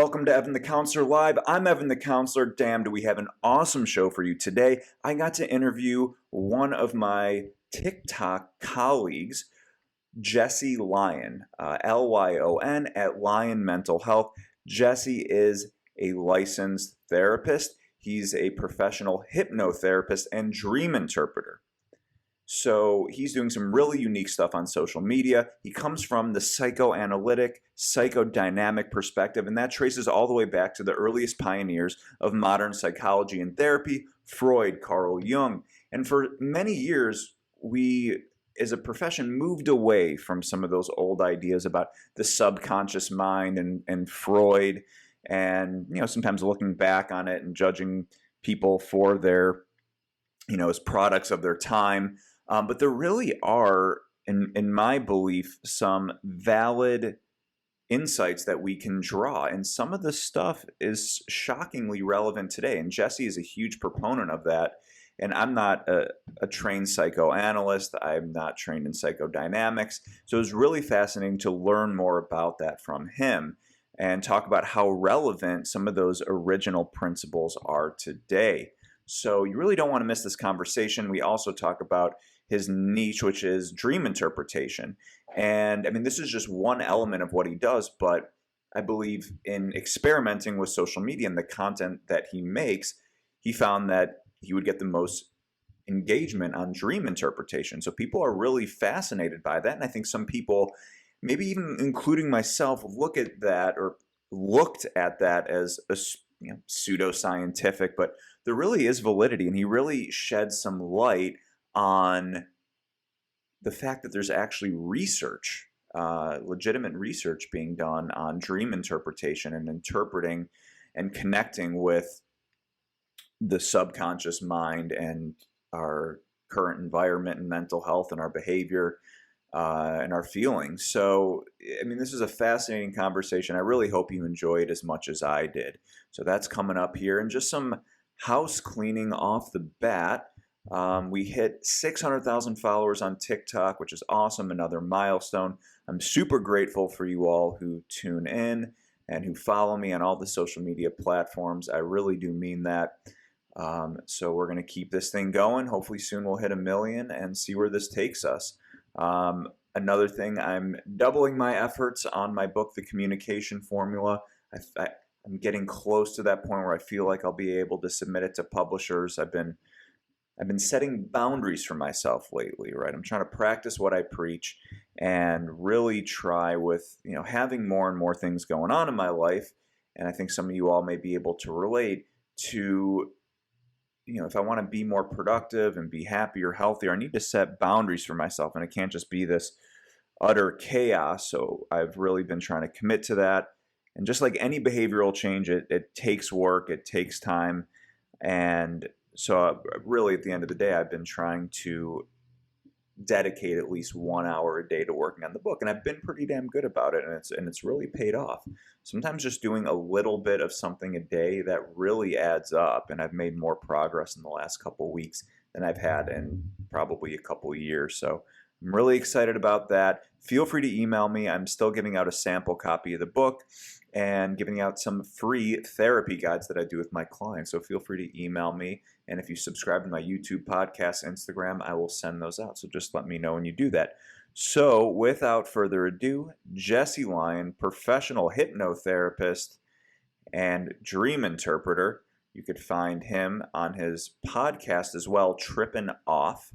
welcome to Evan the Counselor Live. I'm Evan the Counselor. Damn, do we have an awesome show for you today. I got to interview one of my TikTok colleagues, Jesse Lyon, Lyon at Lyon Mental Health. Jesse is a licensed therapist. He's a professional hypnotherapist and dream interpreter. So he's doing some really unique stuff on social media. He comes from the psychoanalytic, psychodynamic perspective, and that traces all the way back to the earliest pioneers of modern psychology and therapy, Freud, Carl Jung. And for many years, we, as a profession, moved away from some of those old ideas about the subconscious mind and Freud, and sometimes looking back on it and judging people for their, as products of their time. But there really are, in my belief, some valid insights that we can draw. And some of the stuff is shockingly relevant today. And Jesse is a huge proponent of that. And I'm not a trained psychoanalyst. I'm not trained in psychodynamics. So it was really fascinating to learn more about that from him and talk about how relevant some of those original principles are today. So you really don't want to miss this conversation. We also talk about his niche, which is dream interpretation. And I mean, this is just one element of what he does, but I believe in experimenting with social media and the content that he makes, he found that he would get the most engagement on dream interpretation. So people are really fascinated by that. And I think some people, maybe even including myself, looked at that as a pseudoscientific, but there really is validity. And he really sheds some light on the fact that there's actually research, legitimate research being done on dream interpretation and interpreting and connecting with the subconscious mind and our current environment and mental health and our behavior and our feelings. So, I mean, this is a fascinating conversation. I really hope you enjoy it as much as I did. So that's coming up here. And just some house cleaning off the bat. We hit 600,000 followers on TikTok, which is awesome, another milestone. I'm super grateful for you all who tune in and who follow me on all the social media platforms. I really do mean that. So we're going to keep this thing going. Hopefully soon we'll hit 1 million and see where this takes us. Another thing, I'm doubling my efforts on my book, The Communication Formula. I'm getting close to that point where I feel like I'll be able to submit it to publishers. I've been setting boundaries for myself lately, right? I'm trying to practice what I preach and really try with, having more and more things going on in my life. And I think some of you all may be able to relate to, if I want to be more productive and be happier, healthier, I need to set boundaries for myself. And it can't just be this utter chaos. So I've really been trying to commit to that. And just like any behavioral change, it takes work, it takes time. And so really at the end of the day, I've been trying to dedicate at least 1 hour a day to working on the book. And I've been pretty damn good about it. And it's really paid off. Sometimes just doing a little bit of something a day, that really adds up. And I've made more progress in the last couple of weeks than I've had in probably a couple of years. So I'm really excited about that. Feel free to email me. I'm still giving out a sample copy of the book and giving out some free therapy guides that I do with my clients. So feel free to email me. And if you subscribe to my YouTube, podcast, Instagram, I will send those out. So just let me know when you do that. So without further ado, Jesse Lyon, professional hypnotherapist and dream interpreter. You could find him on his podcast as well, Tripping Off.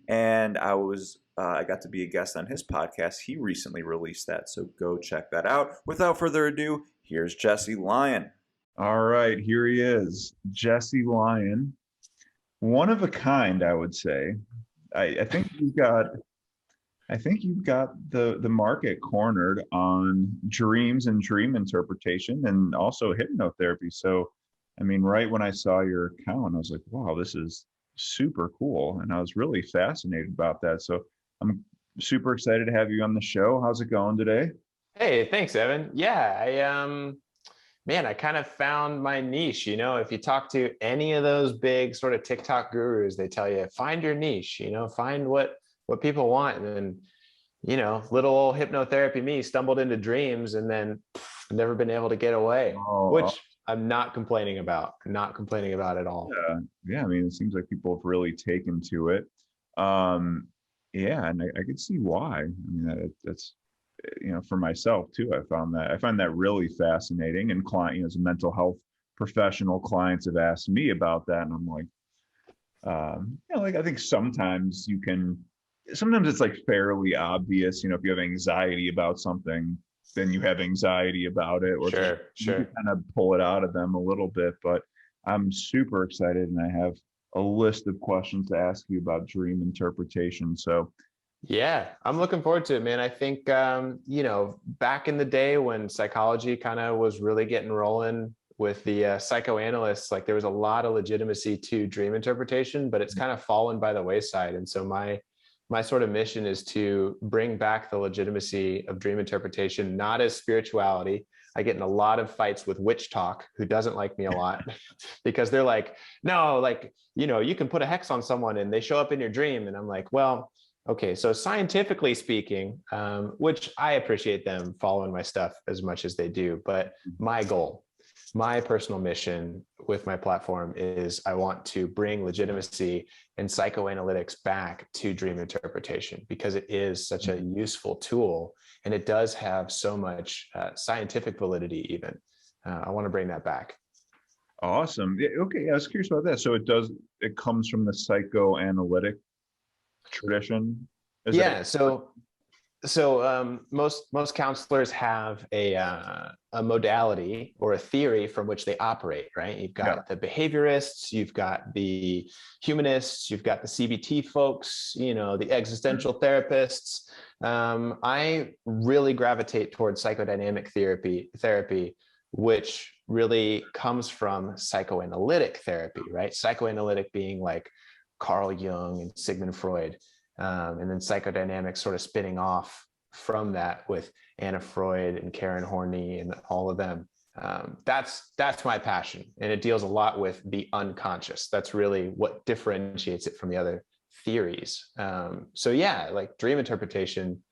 And I got to be a guest on his podcast. He recently released that, so go check that out. Without further ado, here's Jesse Lyon. All right, here he is, Jesse Lyon. One of a kind, I would say. I think you've got the market cornered on dreams and dream interpretation and also hypnotherapy. So, I mean, right when I saw your account, I was like, wow, this is super cool. And I was really fascinated about that. So I'm super excited to have you on the show. How's it going today? Hey, thanks, Evan. Yeah, I kind of found my niche. If you talk to any of those big sort of TikTok gurus, they tell you, find your niche, find what people want. And little old hypnotherapy me stumbled into dreams and then never been able to get away, Oh, which I'm not complaining about, not complaining about at all. yeah, yeah. I mean, it seems like people have really taken to it. Um, yeah, and I could see why. I mean, that's for myself too. I find that really fascinating. And as a mental health professional, clients have asked me about that, and I'm like, like I think sometimes it's like fairly obvious. If you have anxiety about something, then you have anxiety about it, or it's like Sure, you can sure. kind of pull it out of them a little bit. But I'm super excited, and I have a list of questions to ask you about dream interpretation. So, Yeah, I'm looking forward to it, man. I think, back in the day when psychology kind of was really getting rolling with the psychoanalysts, like there was a lot of legitimacy to dream interpretation, but it's kind of fallen by the wayside. And so my sort of mission is to bring back the legitimacy of dream interpretation, not as spirituality. I get in a lot of fights with witch talk, who doesn't like me a lot because they're like, no, like, you can put a hex on someone and they show up in your dream. And I'm like, well, okay, so scientifically speaking, which I appreciate them following my stuff as much as they do, but my goal, my personal mission with my platform is I want to bring legitimacy and psychoanalytics back to dream interpretation because it is such a useful tool and it does have so much scientific validity even. I want to bring that back. awesome. Yeah, okay, I was curious about that. So it comes from the psychoanalytic tradition. Is that? Yeah, so most counselors have a modality or a theory from which they operate, right? You've Yeah. got the behaviorists, you've got the humanists, you've got the CBT folks, the existential therapists. I really gravitate towards psychodynamic therapy, which really comes from psychoanalytic therapy, right? Psychoanalytic being like Carl Jung and Sigmund Freud. And then psychodynamics sort of spinning off from that with Anna Freud and Karen Horney and all of them. That's my passion, and it deals a lot with the unconscious. That's really what differentiates it from the other theories. So yeah, like dream interpretation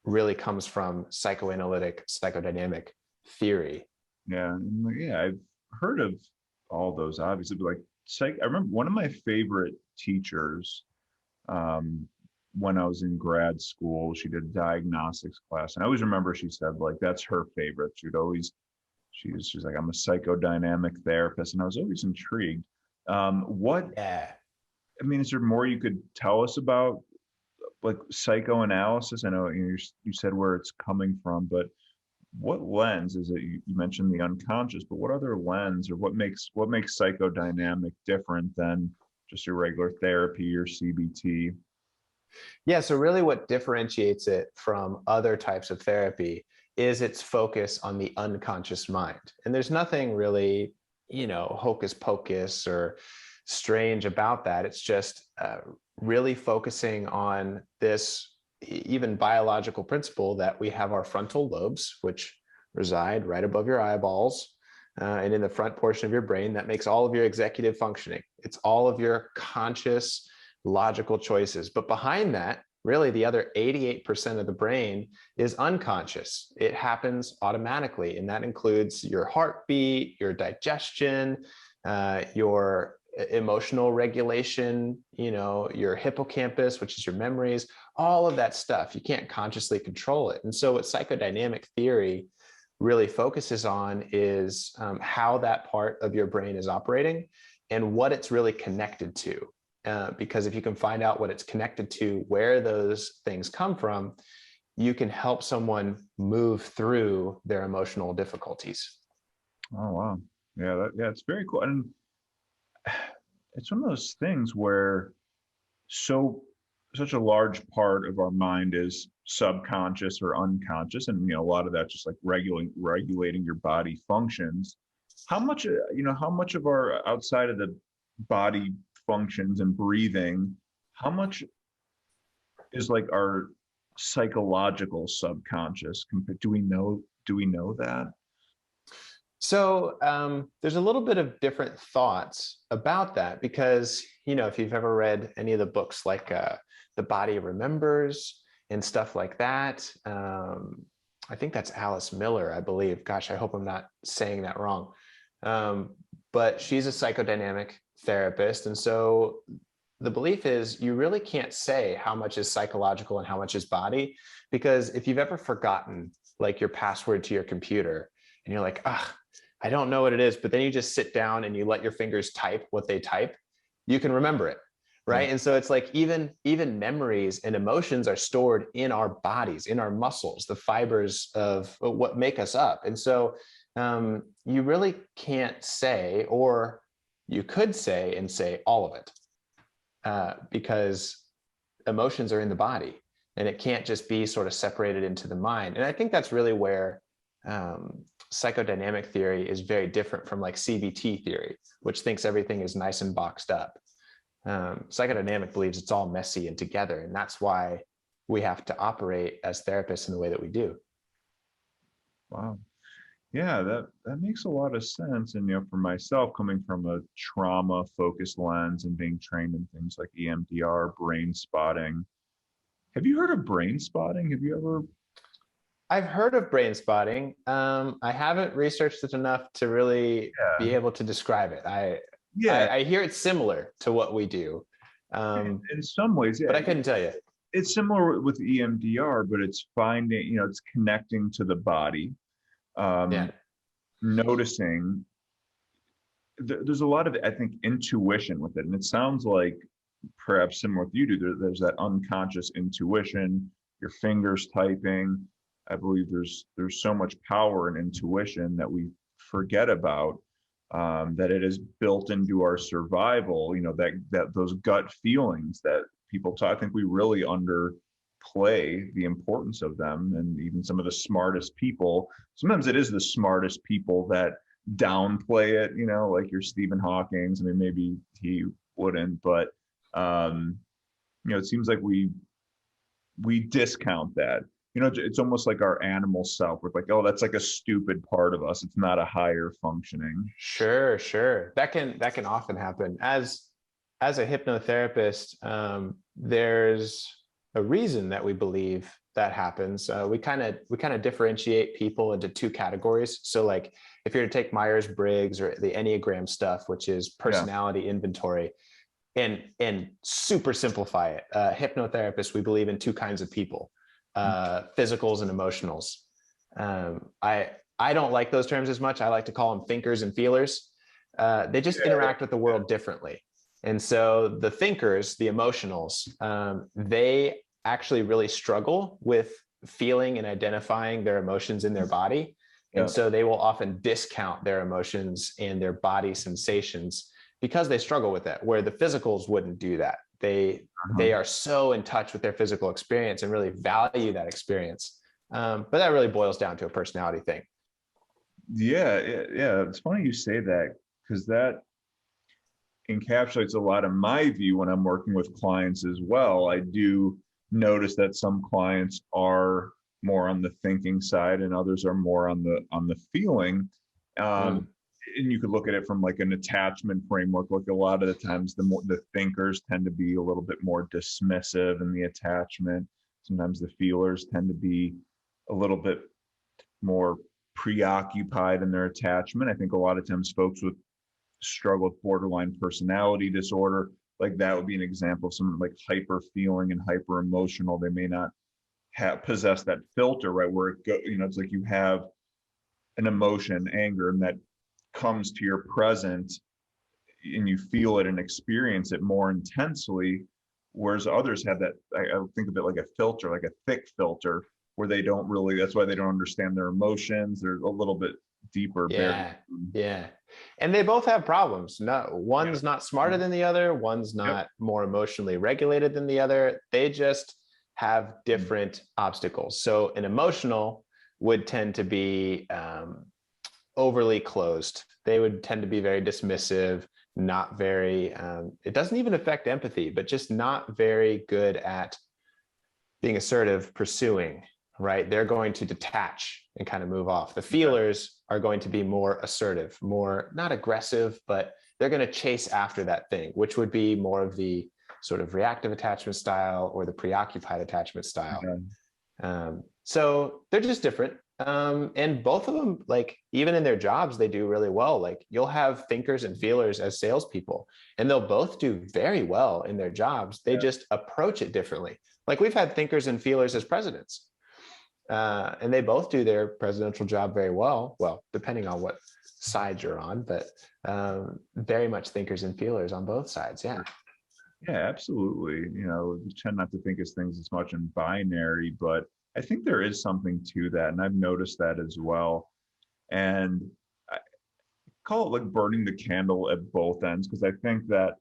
really comes from psychoanalytic, psychodynamic theory. Yeah, yeah, I've heard of all those obviously, but like I remember one of my favorite teachers um, when I was in grad school. She did a diagnostics class, and I always remember she said like that's her favorite. She's like, I'm a psychodynamic therapist, and I was always intrigued. What Yeah. I mean, is there more you could tell us about like psychoanalysis? I know you said where it's coming from, but what lens is it? You mentioned the unconscious, but what other lens or what makes psychodynamic different than just your regular therapy or CBT? Yeah, so really what differentiates it from other types of therapy is its focus on the unconscious mind. And there's nothing really, hocus pocus or strange about that. It's just really focusing on this even biological principle that we have our frontal lobes, which reside right above your eyeballs. And in the front portion of your brain, that makes all of your executive functioning. It's all of your conscious logical choices. But behind that, really the other 88% of the brain is unconscious. It happens automatically. And that includes your heartbeat, your digestion, your emotional regulation, your hippocampus, which is your memories, all of that stuff. You can't consciously control it. And so what psychodynamic theory really focuses on is how that part of your brain is operating and what it's really connected to. Because if you can find out what it's connected to, where those things come from, you can help someone move through their emotional difficulties. Oh wow, yeah, it's very cool, and it's one of those things where so such a large part of our mind is subconscious or unconscious, and a lot of that just like regulating your body functions. How much of our outside of the body functions and breathing, how much is like our psychological subconscious? Do we know that? So there's a little bit of different thoughts about that because, if you've ever read any of the books like The Body Remembers, and stuff like that. I think that's Alice Miller, I believe. Gosh, I hope I'm not saying that wrong. But she's a psychodynamic therapist. And so the belief is you really can't say how much is psychological and how much is body, because if you've ever forgotten like your password to your computer and you're like, ah, I don't know what it is, but then you just sit down and you let your fingers type what they type, you can remember it. Yeah. Right. And so it's like even memories and emotions are stored in our bodies, in our muscles, the fibers of what make us up. And so you really can't say, or you could say and say all of it, because emotions are in the body and it can't just be sort of separated into the mind. And I think that's really where psychodynamic theory is very different from like CBT theory, which thinks everything is nice and boxed up. Psychodynamic believes it's all messy and together, and that's why we have to operate as therapists in the way that we do. Wow. Yeah, that makes a lot of sense. And for myself, coming from a trauma-focused lens and being trained in things like EMDR, brain spotting. Have you heard of brain spotting? Have you ever? I've heard of brain spotting. I haven't researched it enough to really be able to describe it. I hear it's similar to what we do. In some ways, yeah. But I couldn't tell you. It's similar with EMDR, but it's finding, it's connecting to the body. Noticing. There's a lot of, I think, intuition with it. And it sounds like perhaps similar with you do. There's that unconscious intuition, your fingers typing. I believe there's so much power in intuition that we forget about. That it is built into our survival, that those gut feelings that people talk. I think we really underplay the importance of them. And even some of the smartest people, sometimes it is the smartest people that downplay it, like your Stephen Hawking's. I mean, maybe he wouldn't, but it seems like we discount that. It's almost like our animal self. We're like, oh, that's like a stupid part of us. It's not a higher functioning. Sure. That can often happen. As a hypnotherapist, there's a reason that we believe that happens. We kind of differentiate people into two categories. So like if you're to take Myers-Briggs or the Enneagram stuff, which is personality inventory, and super simplify it, hypnotherapists, we believe in two kinds of people. Physicals and emotionals. I don't like those terms as much. I like to call them thinkers and feelers. They just interact with the world differently. And so the thinkers, the emotionals, they actually really struggle with feeling and identifying their emotions in their body. And so they will often discount their emotions and their body sensations because they struggle with that, where the physicals wouldn't do that. They are so in touch with their physical experience and really value that experience. But that really boils down to a personality thing. Yeah. It's funny you say that, because that encapsulates a lot of my view when I'm working with clients as well. I do notice that some clients are more on the thinking side and others are more on the feeling. And you could look at it from like an attachment framework. Like a lot of the times, the thinkers tend to be a little bit more dismissive in the attachment. Sometimes the feelers tend to be a little bit more preoccupied in their attachment. I think a lot of times folks with struggle with borderline personality disorder, like that would be an example of someone like hyper feeling and hyper emotional. They may not possess that filter, right? Where it's like you have an emotion, anger, and that comes to your present and you feel it and experience it more intensely, whereas others have that, I think of it like a filter, like a thick filter, where they don't really, that's why they don't understand their emotions. They're a little bit deeper. Yeah. And they both have problems. One's not smarter than the other. One's not more emotionally regulated than the other. They just have different obstacles. So an emotional would tend to be overly closed. They would tend to be very dismissive, not very, it doesn't even affect empathy, but just not very good at being assertive, pursuing, right? They're going to detach and kind of move off. The feelers are going to be more assertive, more, not aggressive, but they're going to chase after that thing, which would be more of the sort of reactive attachment style or the preoccupied attachment style. So they're just different. And both of them, like even in their jobs, they do really well. Like you'll have thinkers and feelers as salespeople, and they'll both do very well in their jobs. They just approach it differently. Like we've had thinkers and feelers as presidents, and they both do their presidential job very well. Well, depending on what side you're on, but very much thinkers and feelers on both sides. Yeah. Yeah, absolutely. You know, we tend not to think of things as much in binary, but I think there is something to that. And I've noticed that as well. And I call it like burning the candle at both ends, because I think that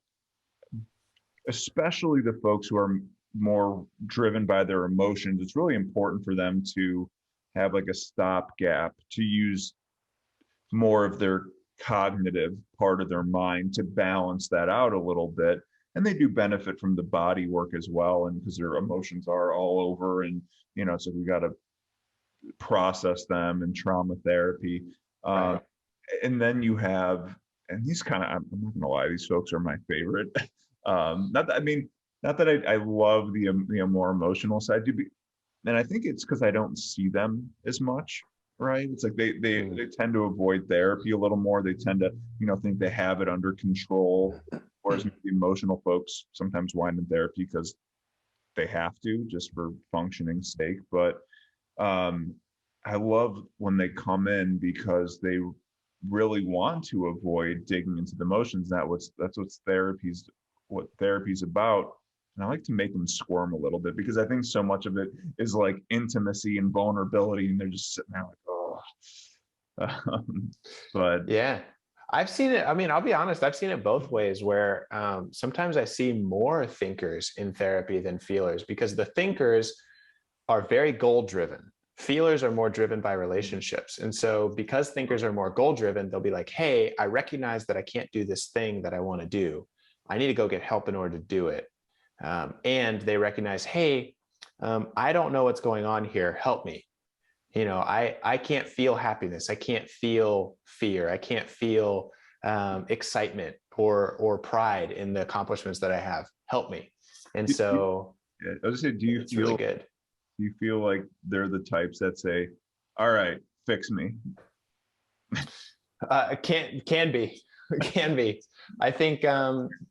especially the folks who are more driven by their emotions, it's really important for them to have like a stopgap, to use more of their cognitive part of their mind to balance that out a little bit. And they do benefit from the body work as well, and because their emotions are all over, and you know, so we got to process them and trauma therapy. Right. And then you have, and these kind of, I'm not gonna lie, these folks are my favorite. Not that, I mean, not that I love the more emotional side, and I think it's because I don't see them as much, right? It's like they tend to avoid therapy a little more. They tend to, you know, think they have it under control, whereas the emotional folks sometimes wind in therapy because they have to, just for functioning's sake. But I love when they come in because they really want to avoid digging into the emotions. That's what therapy's about. And I like to make them squirm a little bit, because I think so much of it is like intimacy and vulnerability, and they're just sitting there like, oh. But Yeah, I've seen it. I mean, I'll be honest, I've seen it both ways, where sometimes I see more thinkers in therapy than feelers, because the thinkers are very goal driven. Feelers are more driven by relationships. And so because thinkers are more goal driven, they'll be like, hey, I recognize that I can't do this thing that I want to do. I need to go get help in order to do it. And they recognize, hey, I don't know what's going on here. Help me. You know, I can't feel happiness. I can't feel fear. I can't feel excitement or pride in the accomplishments that I have. Help me. And so yeah, I was gonna say, it's really good. do you feel like they're the types that say, all right, fix me? Can be. Can be. I think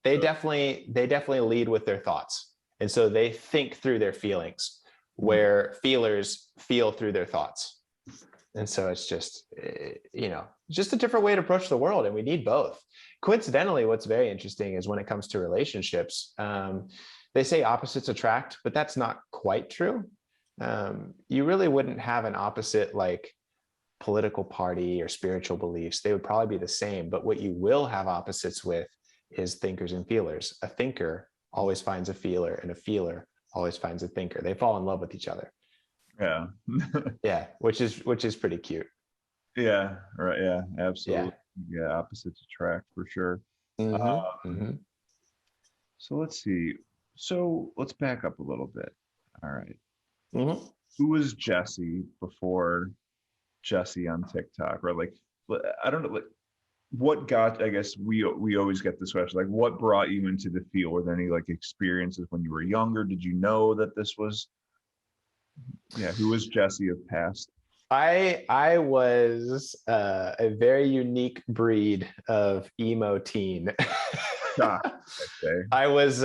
they definitely lead with their thoughts, and so they think through their feelings, where feelers feel through their thoughts. And so it's just, you know, just a different way to approach the world, and we need both. Coincidentally, what's very interesting is when it comes to relationships, they say opposites attract, but that's not quite true. You really wouldn't have an opposite like political party or spiritual beliefs. They would probably be the same, but what you will have opposites with is thinkers and feelers. A thinker always finds a feeler, and a feeler always finds a thinker. They fall in love with each other. Yeah. Yeah, which is pretty cute. Yeah, right. Yeah, absolutely. Yeah. Yeah, opposites attract for sure. So let's see. So let's back up a little bit. All right. Who was Jesse before Jesse on TikTok? Or like, I don't know, like what got, I guess we always get this question, like what brought you into the field? Were there any like experiences when you were younger? Did you know that this was, yeah, who was Jesse of past? I was a very unique breed of emo teen. I was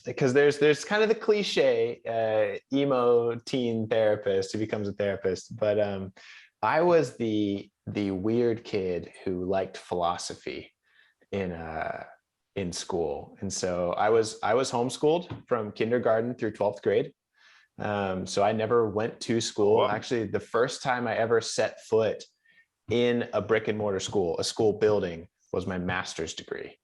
because there's kind of the cliche emo teen therapist who becomes a therapist, but I was the weird kid who liked philosophy in school. And so I was homeschooled from kindergarten through 12th grade. So I never went to school. Whoa. Actually, the first time I ever set foot in a brick and mortar school, a school building, was my master's degree,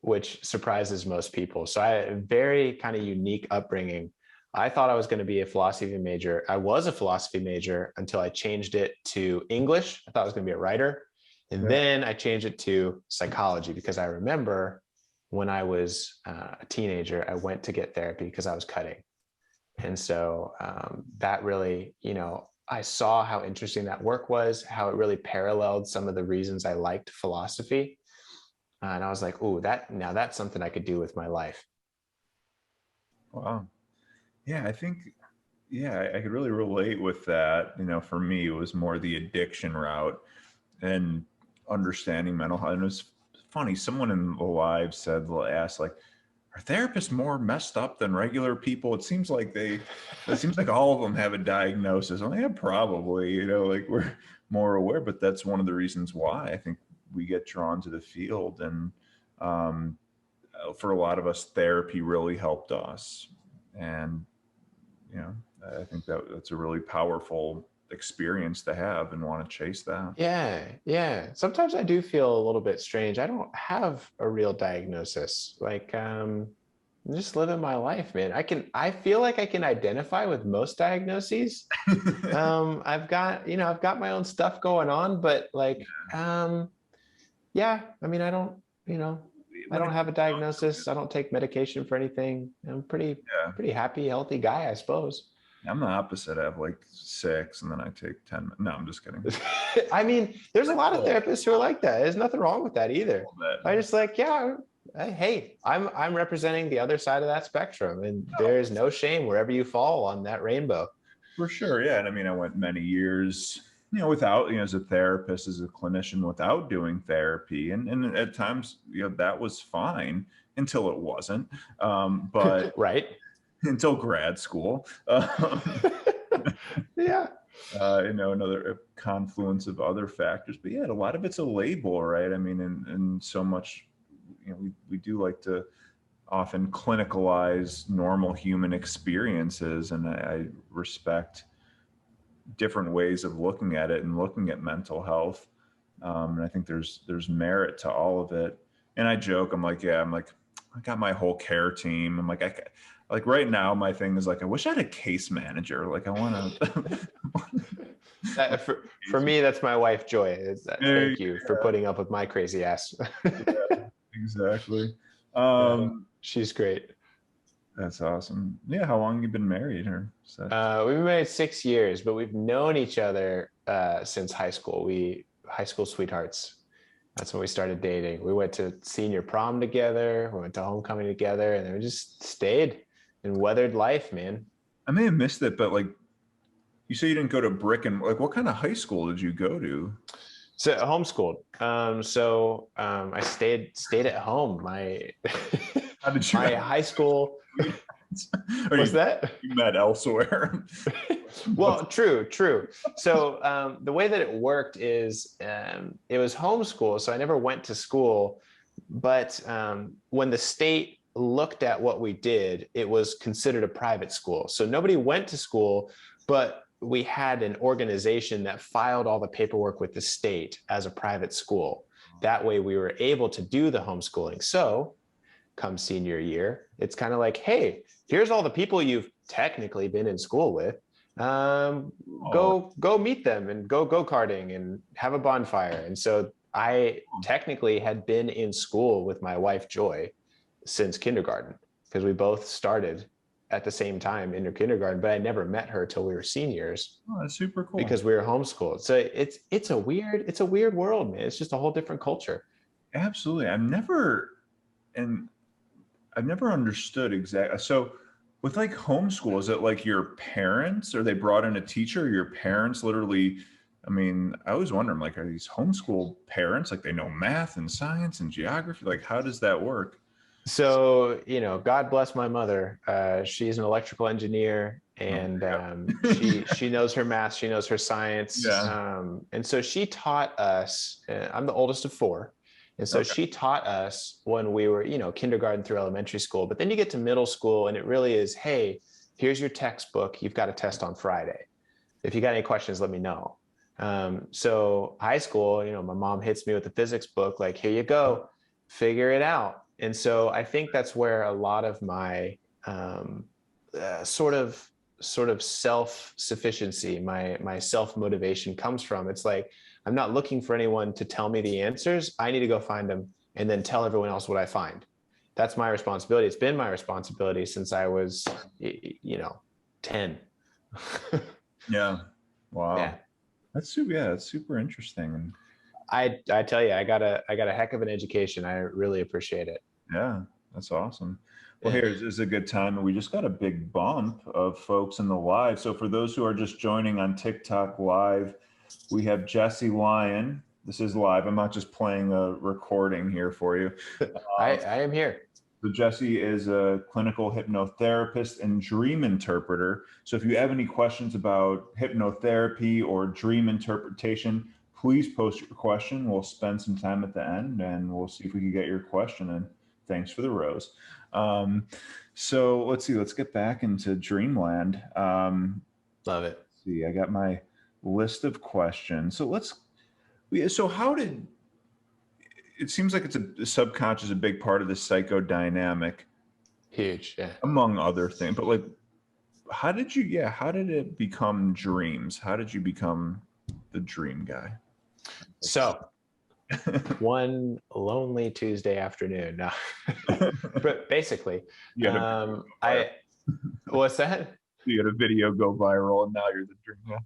which surprises most people. So I had a very kind of unique upbringing. I thought I was going to be a philosophy major. I was a philosophy major until I changed it to English. I thought I was going to be a writer. And then I changed it to psychology, because I remember when I was a teenager, I went to get therapy because I was cutting. And so that really, you know, I saw how interesting that work was, how it really paralleled some of the reasons I liked philosophy. And I was like, oh, now that's something I could do with my life. Wow. Yeah, I think, yeah, I could really relate with that. For me, it was more the addiction route and understanding mental health. And it was funny. Someone in the live asked, like, are therapists more messed up than regular people? It seems like all of them have a diagnosis. I'm like, yeah, probably, like we're more aware, but that's one of the reasons why I think we get drawn to the field. And um, for a lot of us, therapy really helped us. And, you know, I think that's a really powerful experience to have and want to chase that. Yeah, yeah. Sometimes I do feel a little bit strange. I don't have a real diagnosis. Like, I'm just living my life, man. I feel like I can identify with most diagnoses. I've got my own stuff going on, but like, yeah, I mean, I When don't it have a comes down to it, diagnosis. I don't take medication for anything. I'm yeah, pretty happy, healthy guy, I suppose. I'm the opposite. I have like 6 and then I take 10. No, I'm just kidding. I mean, there's a Like lot of a little therapists who are like that. There's nothing wrong with that either. I bit. just like, yeah, hey, I'm representing the other side of that spectrum, and there's no shame wherever you fall on that rainbow. For sure, yeah. And I mean, I went many years, without, as a therapist, as a clinician, without doing therapy, and at times, that was fine until it wasn't. But Right? until grad school, Yeah. another confluence of other factors. But yeah, a lot of it's a label, right? I mean, and so much, we do like to often clinicalize normal human experiences, and I respect different ways of looking at it and looking at mental health. And I think there's merit to all of it. And I joke, I'm like, yeah, I'm like, I got my whole care team. I'm like, like right now, my thing is like, I wish I had a case manager. Like, I want to. For me, that's my wife, Joy. Thank you for putting up with my crazy ass. Yeah, exactly. Yeah, Um, she's great. that's awesome. Yeah, how long you been married, or so? We've been married 6 years, but we've known each other since high school. We high school sweethearts. That's when we started dating. We went to senior prom together. We went to homecoming together, and then we just stayed and weathered life, man. I may have missed it, but like you say you didn't go to Brick, and like what kind of high school did you go to? So homeschooled. I stayed at home. My How did you my high school. or What's that? you met elsewhere? Well, true. So the way that it worked is it was homeschool, so I never went to school. But when the state looked at what we did, it was considered a private school. So nobody went to school, but we had an organization that filed all the paperwork with the state as a private school. That way we were able to do the homeschooling. So come senior year, it's kind of like, hey, here's all the people you've technically been in school with. Go meet them and go karting and have a bonfire. And so I technically had been in school with my wife Joy since kindergarten, because we both started at the same time in her kindergarten, but I never met her till we were seniors Oh, that's super cool. because we were homeschooled. So it's a weird world, man. It's just a whole different culture. Absolutely. I've never understood exactly. So with like homeschool, is it like your parents, or they brought in a teacher, or your parents literally, I mean, I was wondering, like, are these homeschool parents, like they know math and science and geography? Like, how does that work? So, God bless my mother. She's an electrical engineer, and she knows her math, she knows her science. Yeah. And so she taught us. I'm the oldest of four. And so Okay. she taught us when we were, kindergarten through elementary school. But then you get to middle school, and it really is, hey, here's your textbook. You've got a test on Friday. If you got any questions, let me know. So high school, my mom hits me with the physics book, like, here you go, figure it out. And so I think that's where a lot of my sort of self-sufficiency, my self-motivation comes from. It's like, I'm not looking for anyone to tell me the answers. I need to go find them and then tell everyone else what I find. That's my responsibility. It's been my responsibility since I was, 10. Yeah. Wow. Yeah. That's super. Yeah, that's super interesting. And I tell you, I got a heck of an education. I really appreciate it. Yeah, that's awesome. Well, Yeah. here's is a good time, and we just got a big bump of folks in the live. So for those who are just joining on TikTok live, we have Jesse Lyon. This is live. I'm not just playing a recording here for you. I am here. So Jesse is a clinical hypnotherapist and dream interpreter. So if you have any questions about hypnotherapy or dream interpretation, please post your question. We'll spend some time at the end and we'll see if we can get your question in. Thanks for the rose. So let's see, let's get back into dreamland. Love it. Let's see, I got my list of questions. So how did, it seems like it's a subconscious, a big part of the psychodynamic, Huge. Yeah. among other things. But like, how did it become dreams? How did you become the dream guy? So one lonely Tuesday afternoon. No, but basically, You had a what's that? you had a video go viral, and now you're the dream guy.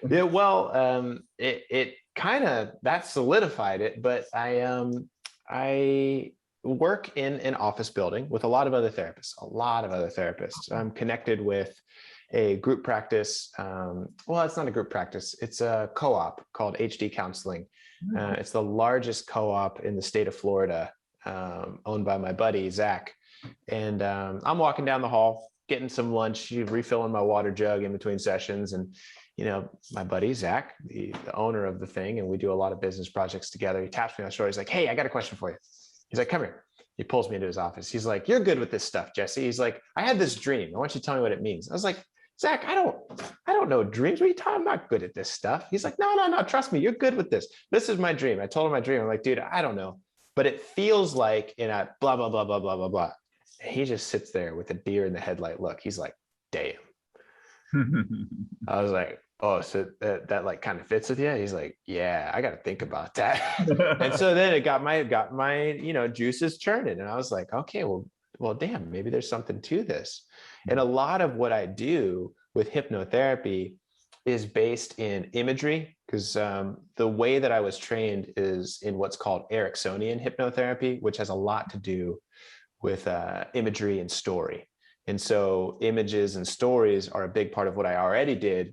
Yeah, well, it kind of that solidified it, but I work in an office building with a lot of other therapists. I'm connected with a group practice. Well, it's not a group practice. It's a co-op called HD Counseling. It's the largest co-op in the state of Florida, owned by my buddy, Zach. And I'm walking down the hall, getting some lunch, refilling my water jug in between sessions. And, my buddy, Zach, the owner of the thing, and we do a lot of business projects together. He taps me on the shoulder. He's like, "Hey, I got a question for you." He's like, "Come here." He pulls me into his office. He's like, "You're good with this stuff, Jesse." He's like, "I had this dream. I want you to tell me what it means." I was like, "Zach, I don't know dreams. What are you talking? I'm not good at this stuff." He's like, no, trust me, you're good with this. This is my dream. I told him my dream. I'm like, "Dude, I don't know, but it feels like in a blah, blah, blah, blah, blah, blah, blah." And he just sits there with a deer in the headlight look. He's like, "Damn." I was like, "Oh, so that like kind of fits with you?" He's like, "Yeah, I got to think about that." And so then it got my juices churning, and I was like, "Okay, well, damn, maybe there's something to this." And a lot of what I do with hypnotherapy is based in imagery, because the way that I was trained is in what's called Ericksonian hypnotherapy, which has a lot to do with imagery and story. And so images and stories are a big part of what I already did.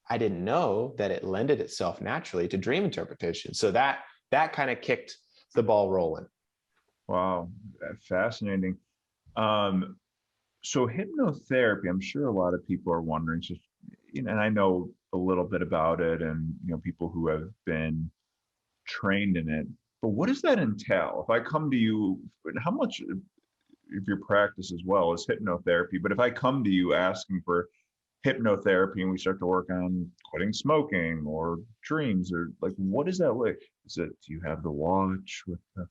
I didn't know that it lended itself naturally to dream interpretation. So that kind of kicked the ball rolling. Wow, fascinating. So hypnotherapy, I'm sure a lot of people are wondering, so, and I know a little bit about it, and people who have been trained in it. But what does that entail? If I come to you, how much of your practice as well is hypnotherapy? But if I come to you asking for hypnotherapy and we start to work on quitting smoking or dreams, or like, what is that like? Is it, do you have the watch with the,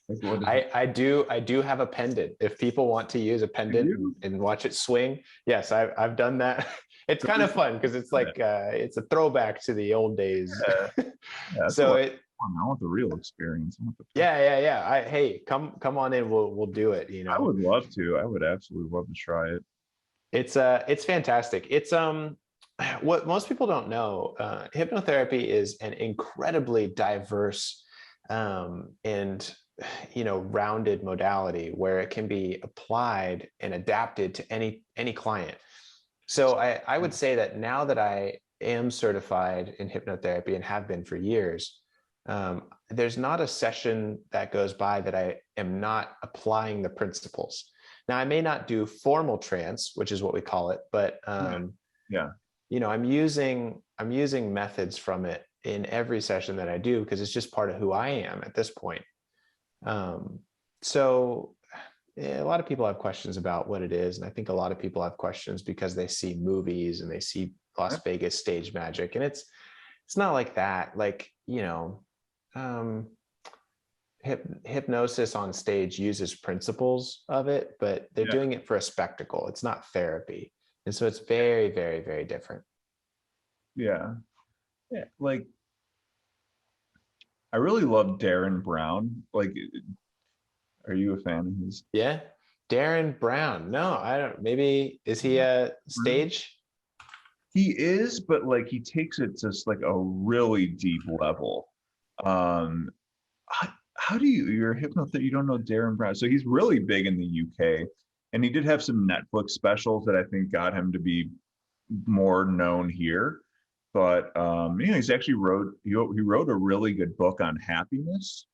like, what is I do have a pendant. If people want to use a pendant and watch it swing, yes, I've done that. It's kind of fun because it's like it's a throwback to the old days. Yeah, So I want the real experience. yeah. Hey, come on in. We'll do it. I would love to. I would absolutely love to try it. It's fantastic. It's what most people don't know. Hypnotherapy is an incredibly diverse and rounded modality where it can be applied and adapted to any client. So I would say that now that I am certified in hypnotherapy and have been for years, there's not a session that goes by that I am not applying the principles. Now, I may not do formal trance, which is what we call it, but Yeah. I'm using methods from it in every session that I do because it's just part of who I am at this point. So a lot of people have questions about what it is, and I think a lot of people have questions because they see movies and they see Las Vegas stage magic, and it's not like that. Like hypnosis on stage uses principles of it, but they're doing it for a spectacle. It's not therapy. And so it's very, very, very different. Yeah. Like, I really love Darren Brown. Like, are you a fan of his? Yeah. Darren Brown. No, I don't. Maybe, is he a stage? He is, but like he takes it to like a really deep level. Um, how do you're a hypnotherapist, you don't know Darren Brown? So he's really big in the UK, and he did have some Netflix specials that I think got him to be more known here. But he's actually he wrote a really good book on happiness.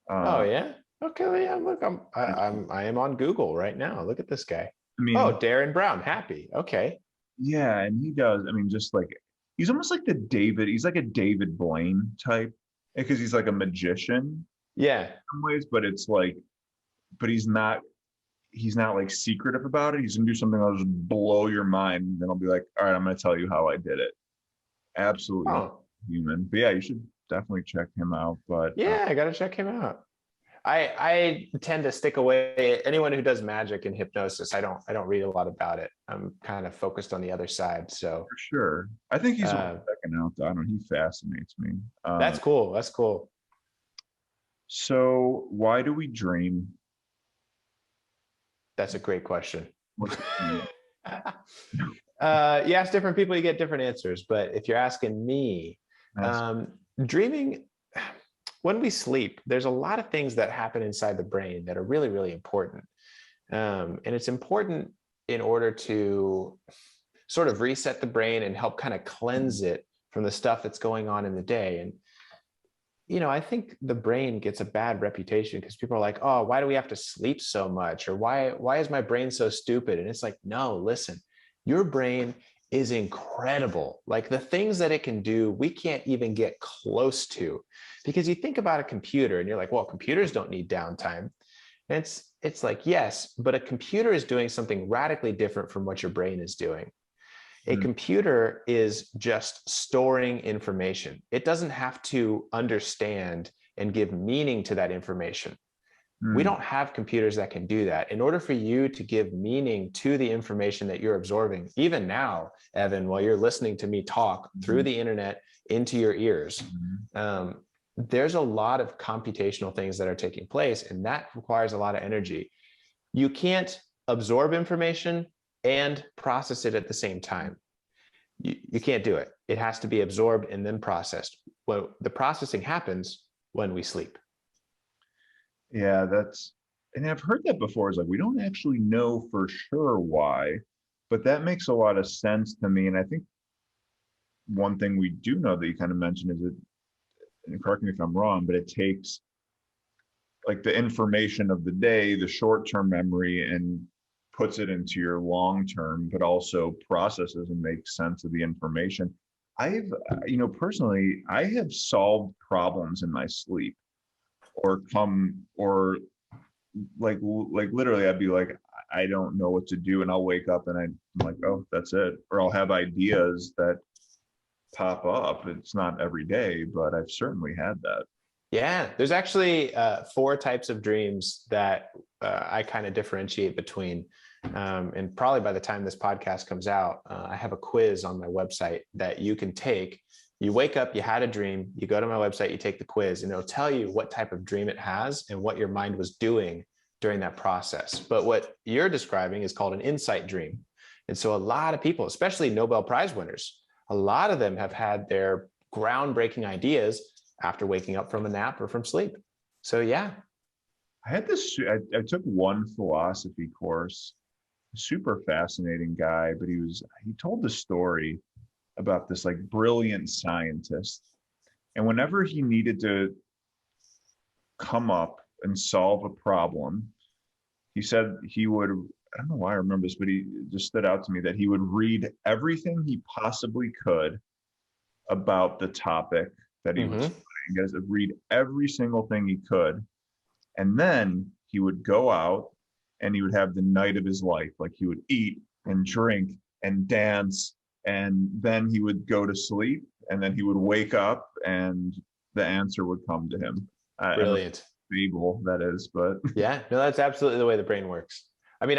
Oh Uh, yeah. Okay. Well, yeah. Look, I am on Google right now. Look at this guy. I Oh, mean, Darren Brown, happy. Okay. yeah, and he does. I mean, just like he's almost like he's like a David Blaine type because he's like a magician in Yeah. some ways, but it's like, but he's not like secretive about it. He's gonna do something that'll just blow your mind. And then I'll be like, all right, I'm gonna tell you how I did it. Absolutely Oh, human. But yeah, you should definitely check him out. But yeah. I gotta check him out. I tend to stick away. Anyone who does magic and hypnosis, I don't read a lot about it. I'm kind of focused on the other side. So for sure, I think he's worth uh, checking out. I don't know. He fascinates me. that's cool. That's cool. So why do we dream? That's a great question. What's the You ask different people, you get different answers. But if you're asking me, That's dreaming, when we sleep, there's a lot of things that happen inside the brain that are really, really important. And it's important in order to sort of reset the brain and help kind of cleanse it from the stuff that's going on in the day. And I think the brain gets a bad reputation because people are like, oh, why do we have to sleep so much? Or why is my brain so stupid? And it's like, no, listen, your brain is incredible. Like the things that it can do, we can't even get close to. Because you think about a computer and you're like, well, computers don't need downtime. And it's like, yes, but a computer is doing something radically different from what your brain is doing. A computer is just storing information. It doesn't have to understand and give meaning to that information. We don't have computers that can do that. In order for you to give meaning to the information that you're absorbing, even now, Evan, while you're listening to me talk through the internet into your ears, there's a lot of computational things that are taking place, and that requires a lot of energy. You can't absorb information and process it at the same time. You can't do it. It has to be absorbed and then processed. Well, the processing happens when we sleep. yeah, and I've heard that before. It's like we don't actually know for sure why, but that makes a lot of sense to me. And I think one thing we do know that you kind of mentioned is and correct me if I'm wrong, but it takes like the information of the day, the short-term memory, and puts it into your long-term, but also processes and makes sense of the information. Personally, I have solved problems in my sleep or like literally I'd be like, I don't know what to do. And I'll wake up and I'm like, oh, that's it. Or I'll have ideas that pop up. It's not every day, but I've certainly had that. Yeah, there's actually 4 types of dreams that I kind of differentiate between. And probably by the time this podcast comes out, I have a quiz on my website that you can take. You wake up, you had a dream, you go to my website, you take the quiz, and it'll tell you what type of dream it has and what your mind was doing during that process. But what you're describing is called an insight dream. And so a lot of people, especially Nobel Prize winners, a lot of them have had their groundbreaking ideas after waking up from a nap or from sleep. So yeah. I took one philosophy course, super fascinating guy, but he told the story about this like brilliant scientist. And whenever he needed to come up and solve a problem, he said he would, I don't know why I remember this, but he just stood out to me that he would read everything he possibly could about the topic that he was studying. He would read every single thing he could. And then he would go out and he would have the night of his life. Like he would eat and drink and dance, and then he would go to sleep, and then he would wake up and the answer would come to him. Brilliant. Fable that is, but yeah, no, that's absolutely the way the brain works. I mean,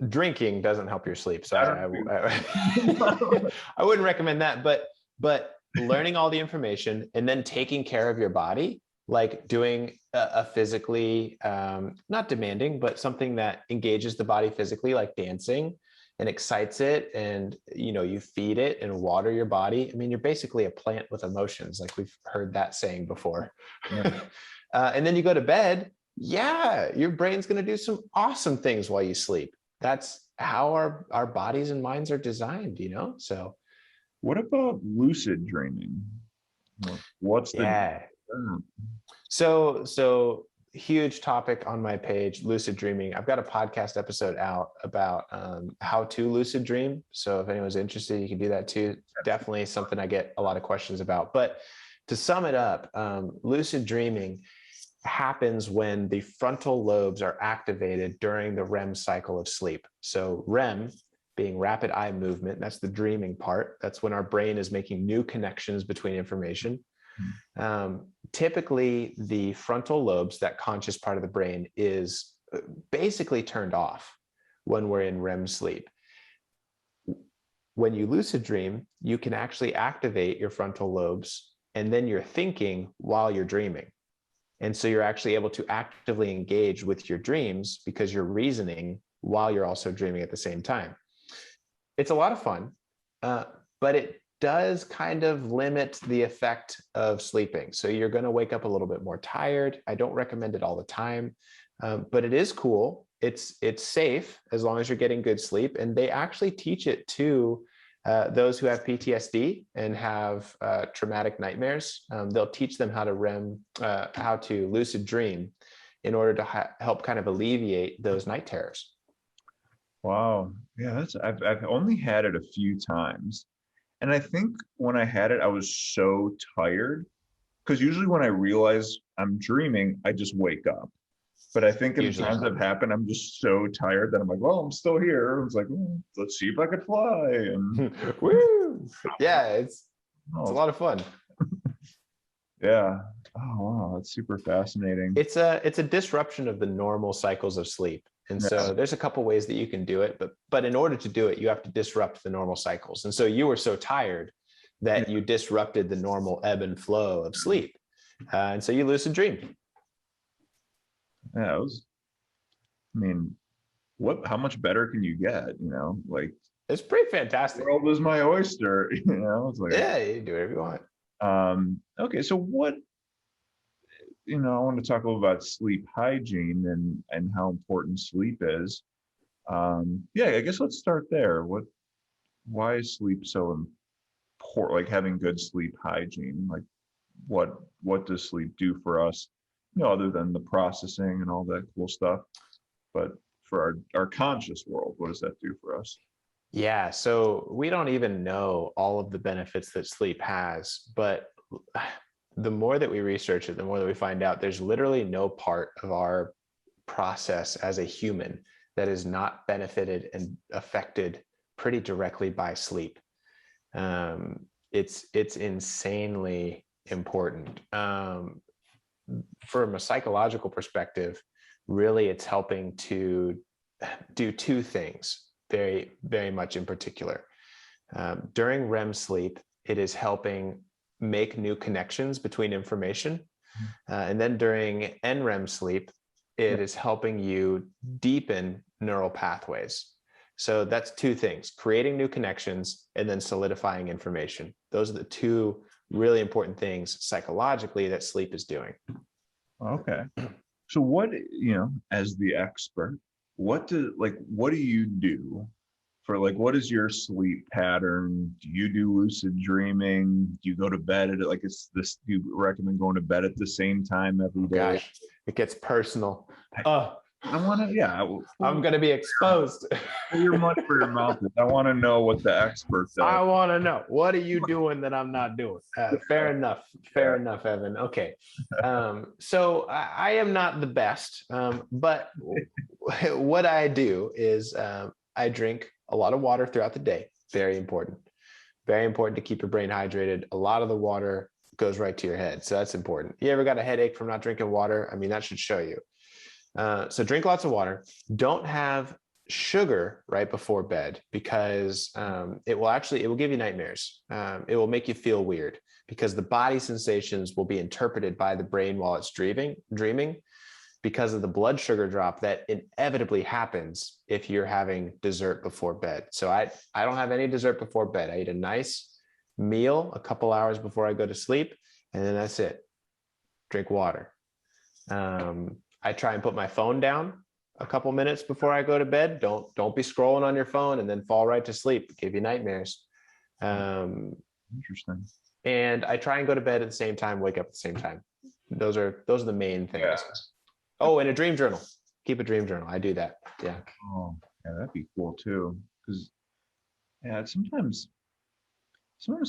drinking doesn't help your sleep, so I wouldn't recommend that. But learning all the information and then taking care of your body, like doing a physically not demanding, but something that engages the body physically, like dancing, and excites it, and you feed it and water your body. I mean, you're basically a plant with emotions, like we've heard that saying before. Yeah. And then you go to bed, yeah, your brain's going to do some awesome things while you sleep. That's how our bodies and minds are designed, so What about lucid dreaming? What's the yeah. So huge topic on my page, lucid dreaming. I've got a podcast episode out about how to lucid dream. So if anyone's interested, you can do that too. Definitely something I get a lot of questions about. But to sum it up, lucid dreaming happens when the frontal lobes are activated during the REM cycle of sleep. So REM being rapid eye movement, that's the dreaming part. That's when our brain is making new connections between information. Typically, the frontal lobes, that conscious part of the brain, is basically turned off when we're in REM sleep. When you lucid dream, you can actually activate your frontal lobes, and then you're thinking while you're dreaming. And so you're actually able to actively engage with your dreams because you're reasoning while you're also dreaming at the same time. It's a lot of fun, but it does kind of limit the effect of sleeping. So you're going to wake up a little bit more tired. I don't recommend it all the time, but it is cool. It's safe as long as you're getting good sleep. And they actually teach it to those who have PTSD and have traumatic nightmares. They'll teach them how to lucid dream in order to help kind of alleviate those night terrors. Wow. Yeah, I've only had it a few times. And I think when I had it, I was so tired because usually when I realize I'm dreaming, I just wake up. But I think in the Usually. times that happened, I'm just so tired that I'm like, well, I'm still here. I was like, let's see if I could fly. And Woo! Yeah, it's a oh, lot of fun. yeah. Oh, wow. That's super fascinating. It's a disruption of the normal cycles of sleep. And Yeah. so there's a couple ways that you can do it, but in order to do it, you have to disrupt the normal cycles. And so you were so tired that you disrupted the normal ebb and flow of sleep. And so you lucid dreamed. Yeah, I mean, how much better can you get? Like, It's pretty the fantastic. world is my oyster. It's like, Yeah, you do whatever you want. okay, so I want to talk a little about sleep hygiene and how important sleep is. Yeah, I guess let's start there. Why is sleep so important? Like having good sleep hygiene, like what does sleep do for us? Other than the processing and all that cool stuff, but for our conscious world, what does that do for us? Yeah, so we don't even know all of the benefits that sleep has, but the more that we research it, the more that we find out there's literally no part of our process as a human that is not benefited and affected pretty directly by sleep. It's insanely important. From a psychological perspective, really it's helping to do two things very, very much in particular. During REM sleep, it is helping make new connections between information. And then during NREM sleep, it is helping you deepen neural pathways. So that's two things: creating new connections and then solidifying information. Those are the two really important things psychologically that sleep is doing. Okay. So as the expert, what do you do for what is your sleep pattern? Do you do lucid dreaming? Do you go to bed at do you recommend going to bed at the same time every day? Gosh, it gets personal. I want to, yeah. I'm going to be exposed. Your money for your mouth. I want to know what the expert does. I want to know, what are you doing that I'm not doing? Fair enough. Fair enough, Evan. Okay. So I am not the best, but what I do is I drink a lot of water throughout the day. Very important. Very important to keep your brain hydrated. A lot of the water goes right to your head. So that's important. You ever got a headache from not drinking water? I mean, that should show you. So drink lots of water. Don't have sugar right before bed because it will give you nightmares. It will make you feel weird because the body sensations will be interpreted by the brain while it's dreaming. because of the blood sugar drop that inevitably happens if you're having dessert before bed. So I don't have any dessert before bed. I eat a nice meal a couple hours before I go to sleep, and then that's it. Drink water. I try and put my phone down a couple minutes before I go to bed. Don't be scrolling on your phone and then fall right to sleep. Give you nightmares. Interesting. And I try and go to bed at the same time, wake up at the same time. Those are the main things. Yeah. Oh, and a dream journal. Keep a dream journal. I do that. Yeah. Oh, yeah, that'd be cool too. Because yeah, it's sometimes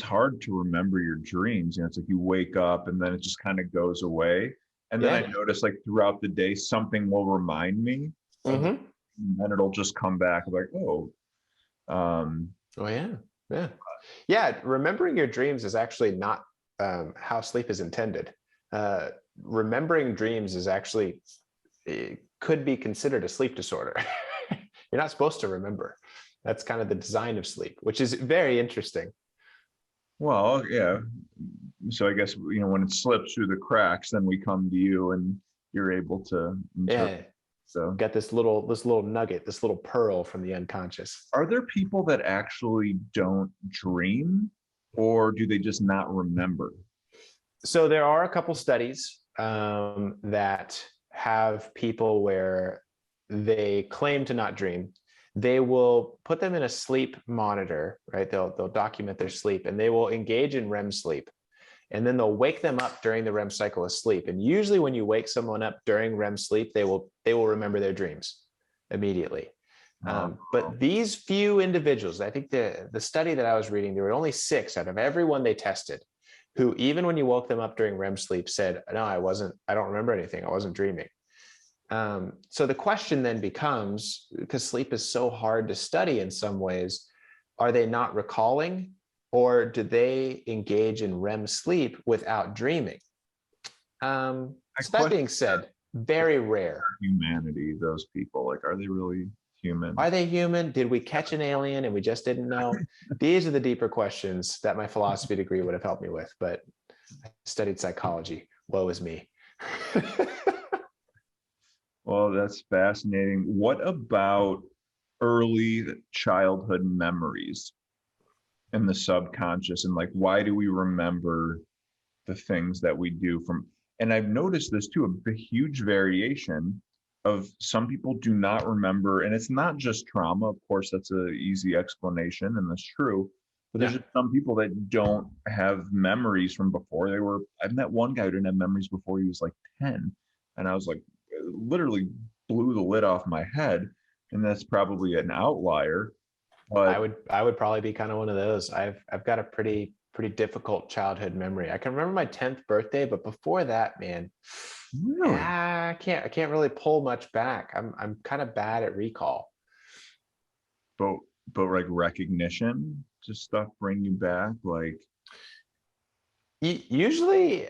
hard to remember your dreams. You know, it's like you wake up and then it just kind of goes away. And then I notice like throughout the day, something will remind me. Mm-hmm. And then it'll just come back like, oh. Oh yeah. Yeah. Yeah. Remembering your dreams is actually not how sleep is intended. Remembering dreams is actually, it could be considered a sleep disorder. You're not supposed to remember. That's kind of the design of sleep, which is very interesting. Well, yeah. So I guess, you know, when it slips through the cracks, then we come to you and you're able to interpret. Yeah. So Got this little nugget, this little pearl from the unconscious. are there people that actually don't dream, or do they just not remember? So there are a couple studies that have people where they claim to not dream. They will put them in a sleep monitor, right? They'll document their sleep, and they will engage in REM sleep. And then they'll wake them up during the REM cycle of sleep. And usually when you wake someone up during REM sleep, they will remember their dreams immediately. But these few individuals, I think the study that I was reading, there were only 6 out of everyone they tested who, even when you woke them up during REM sleep, said, no, I don't remember anything. I wasn't dreaming. So the question then becomes, because sleep is so hard to study in some ways, are they not recalling, or do they engage in REM sleep without dreaming? So that being said, very rare. Humanity, those people, like, are they really human? Are they human? Did we catch an alien and we just didn't know? These are the deeper questions that my philosophy degree would have helped me with, but I studied psychology. Woe is me. Well, that's fascinating. What about early childhood memories in the subconscious, and like, why do we remember the things that we do from? And I've noticed this too, a huge variation of some people do not remember, and it's not just trauma. Of course, that's an easy explanation, and that's true. But there's just some people that don't have memories from before they were. I've met one guy who didn't have memories before he was like 10, and I was like, literally blew the lid off my head. And that's probably an outlier. But I would probably be kind of one of those. I've got a pretty difficult childhood memory. I can remember my 10th birthday, but before that, man, really, I can't really pull much back. I'm kind of bad at recall. but like recognition, just stuff bring you back, like Usually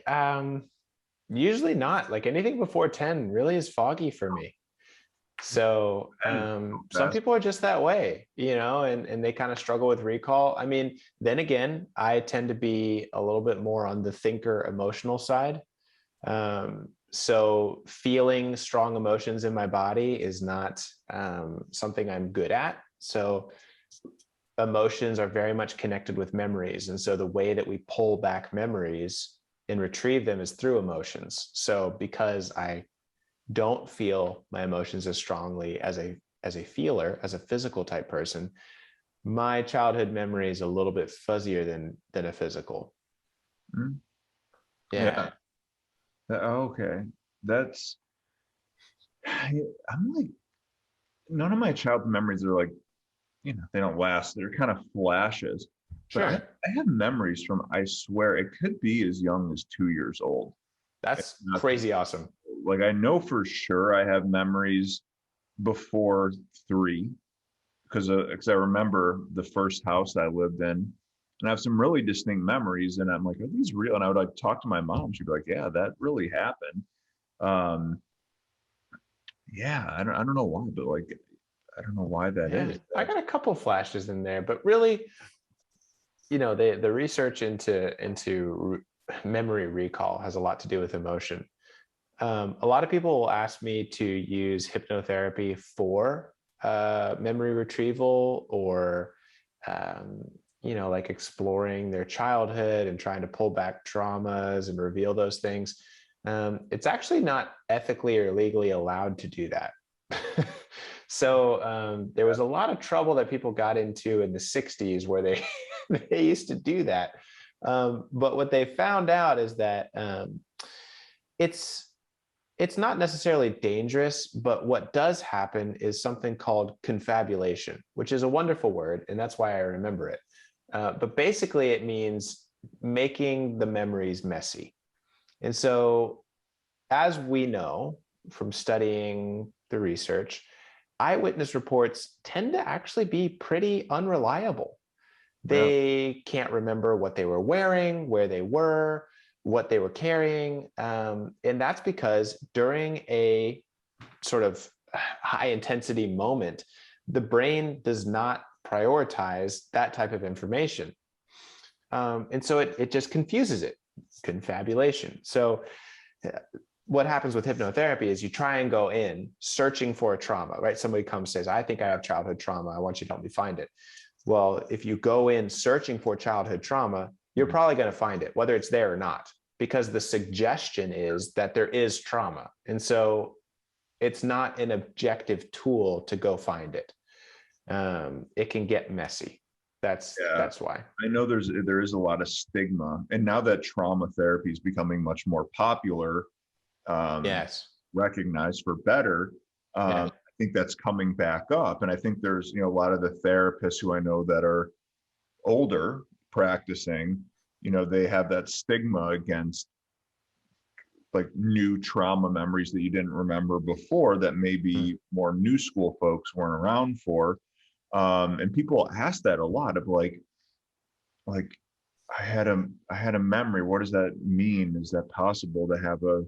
not. Like anything before 10 really is foggy for me. So some people are just that way, you know, and they kind of struggle with recall. I mean, then again, I tend to be a little bit more on the thinker emotional side. So feeling strong emotions in my body is not something I'm good at. So emotions are very much connected with memories. And so the way that we pull back memories and retrieve them is through emotions. So because I don't feel my emotions as strongly as a feeler, as a physical type person, my childhood memory is a little bit fuzzier than a physical. Mm. Yeah. Okay. That's, I'm like, none of my childhood memories are like, you know, they don't last. They're kind of flashes. But Sure. I have memories from, I swear, it could be as young as 2 years old. That's crazy awesome. Like, I know for sure I have memories before 3, because I remember the first house I lived in, and I have some really distinct memories, and I'm like, are these real? And I would like talk to my mom. She'd be like, yeah, that really happened. Yeah, I don't know why, but like, I don't know why that is. I got a couple flashes in there, but really, you know, the research into memory recall has a lot to do with emotion. A lot of people will ask me to use hypnotherapy for memory retrieval, or like exploring their childhood and trying to pull back traumas and reveal those things. It's actually not ethically or legally allowed to do that. So there was a lot of trouble that people got into in the 60s where they they used to do that. But what they found out is that it's it's not necessarily dangerous, but what does happen is something called confabulation, which is a wonderful word, and that's why I remember it. But basically, it means making the memories messy. And so, as we know from studying the research, eyewitness reports tend to actually be pretty unreliable. Yeah. They can't remember what they were wearing, where they were, what they were carrying. And that's because during a sort of high intensity moment, the brain does not prioritize that type of information. And so it just confuses it, confabulation. So what happens with hypnotherapy is you try and go in searching for a trauma, right? Somebody comes, says, I think I have childhood trauma. I want you to help me find it. Well, if you go in searching for childhood trauma, you're probably going to find it, whether it's there or not, because the suggestion is that there is trauma. And so it's not an objective tool to go find it. It can get messy. That's why. I know there is a lot of stigma, and now that trauma therapy is becoming much more popular, Yes. recognized for better, Yeah. I think that's coming back up. And I think there's, a lot of the therapists who I know that are older practicing, they have that stigma against like new trauma memories that you didn't remember before, that maybe more new school folks weren't around for. And people ask that a lot of like I had a memory. What does that mean? Is that possible to have a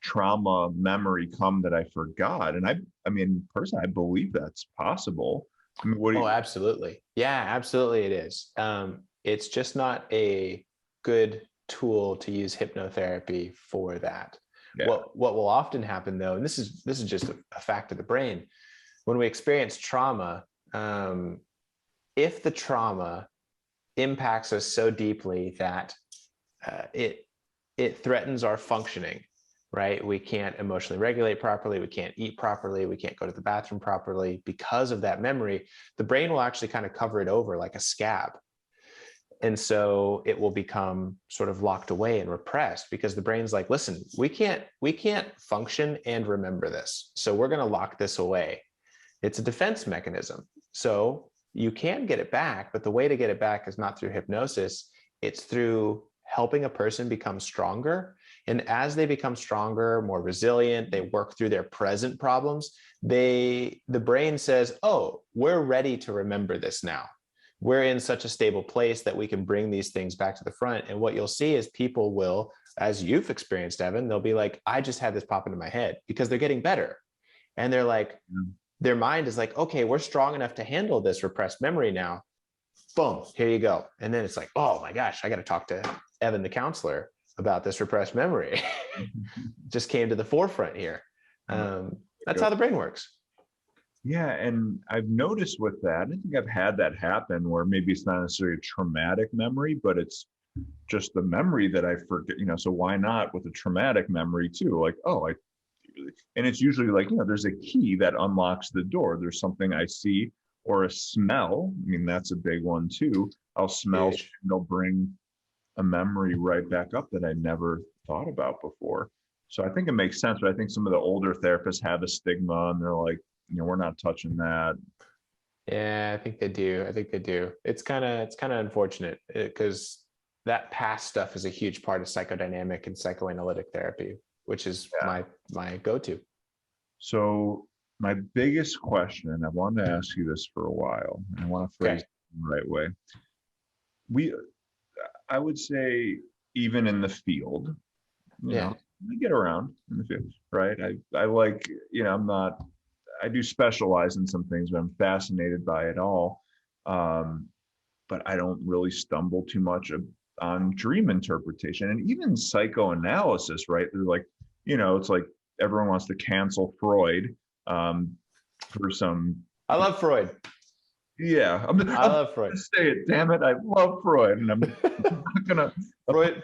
trauma memory come that I forgot? And I mean, personally, I believe that's possible. I mean, what do you? Oh, absolutely. Yeah, absolutely it is. It's just not a good tool to use hypnotherapy for that. Yeah. What will often happen though, and this is just a fact of the brain, when we experience trauma, if the trauma impacts us so deeply that it threatens our functioning, right? We can't emotionally regulate properly. We can't eat properly. We can't go to the bathroom properly because of that memory. The brain will actually kind of cover it over like a scab. And so it will become sort of locked away and repressed, because the brain's like, listen, we can't function and remember this. So we're going to lock this away. It's a defense mechanism. So you can get it back, but the way to get it back is not through hypnosis. It's through helping a person become stronger. And as they become stronger, more resilient, they work through their present problems, the brain says, oh, we're ready to remember this now. We're in such a stable place that we can bring these things back to the front. And what you'll see is people will, as you've experienced, Evan, they'll be like, I just had this pop into my head, because they're getting better. And they're like, their mind is like, okay, we're strong enough to handle this repressed memory now. Boom, here you go. And then it's like, oh my gosh, I got to talk to Evan, the counselor, about this repressed memory. Just came to the forefront here. That's how the brain works. Yeah, and I've noticed with that, I think I've had that happen where maybe it's not necessarily a traumatic memory, but it's just the memory that I forget, so why not with a traumatic memory too? Like, and it's usually like, there's a key that unlocks the door. There's something I see, or a smell. I mean, that's a big one too. I'll smell, and they'll bring a memory right back up that I never thought about before. So I think it makes sense, but I think some of the older therapists have a stigma, and they're like, we're not touching that. Yeah, I think they do. It's kind of unfortunate, because that past stuff is a huge part of psychodynamic and psychoanalytic therapy, which is my go-to. So my biggest question, and I wanted to ask you this for a while, and I want to phrase it the right way. I would say, even in the field, I get around in the field, right? I like, I do specialize in some things, but I'm fascinated by it all. But I don't really stumble too much on dream interpretation, and even psychoanalysis, right? They're like, it's like everyone wants to cancel Freud for some. I love Freud. Yeah, I I'm love Freud. gonna say it. Damn it, I love Freud, and I'm not gonna.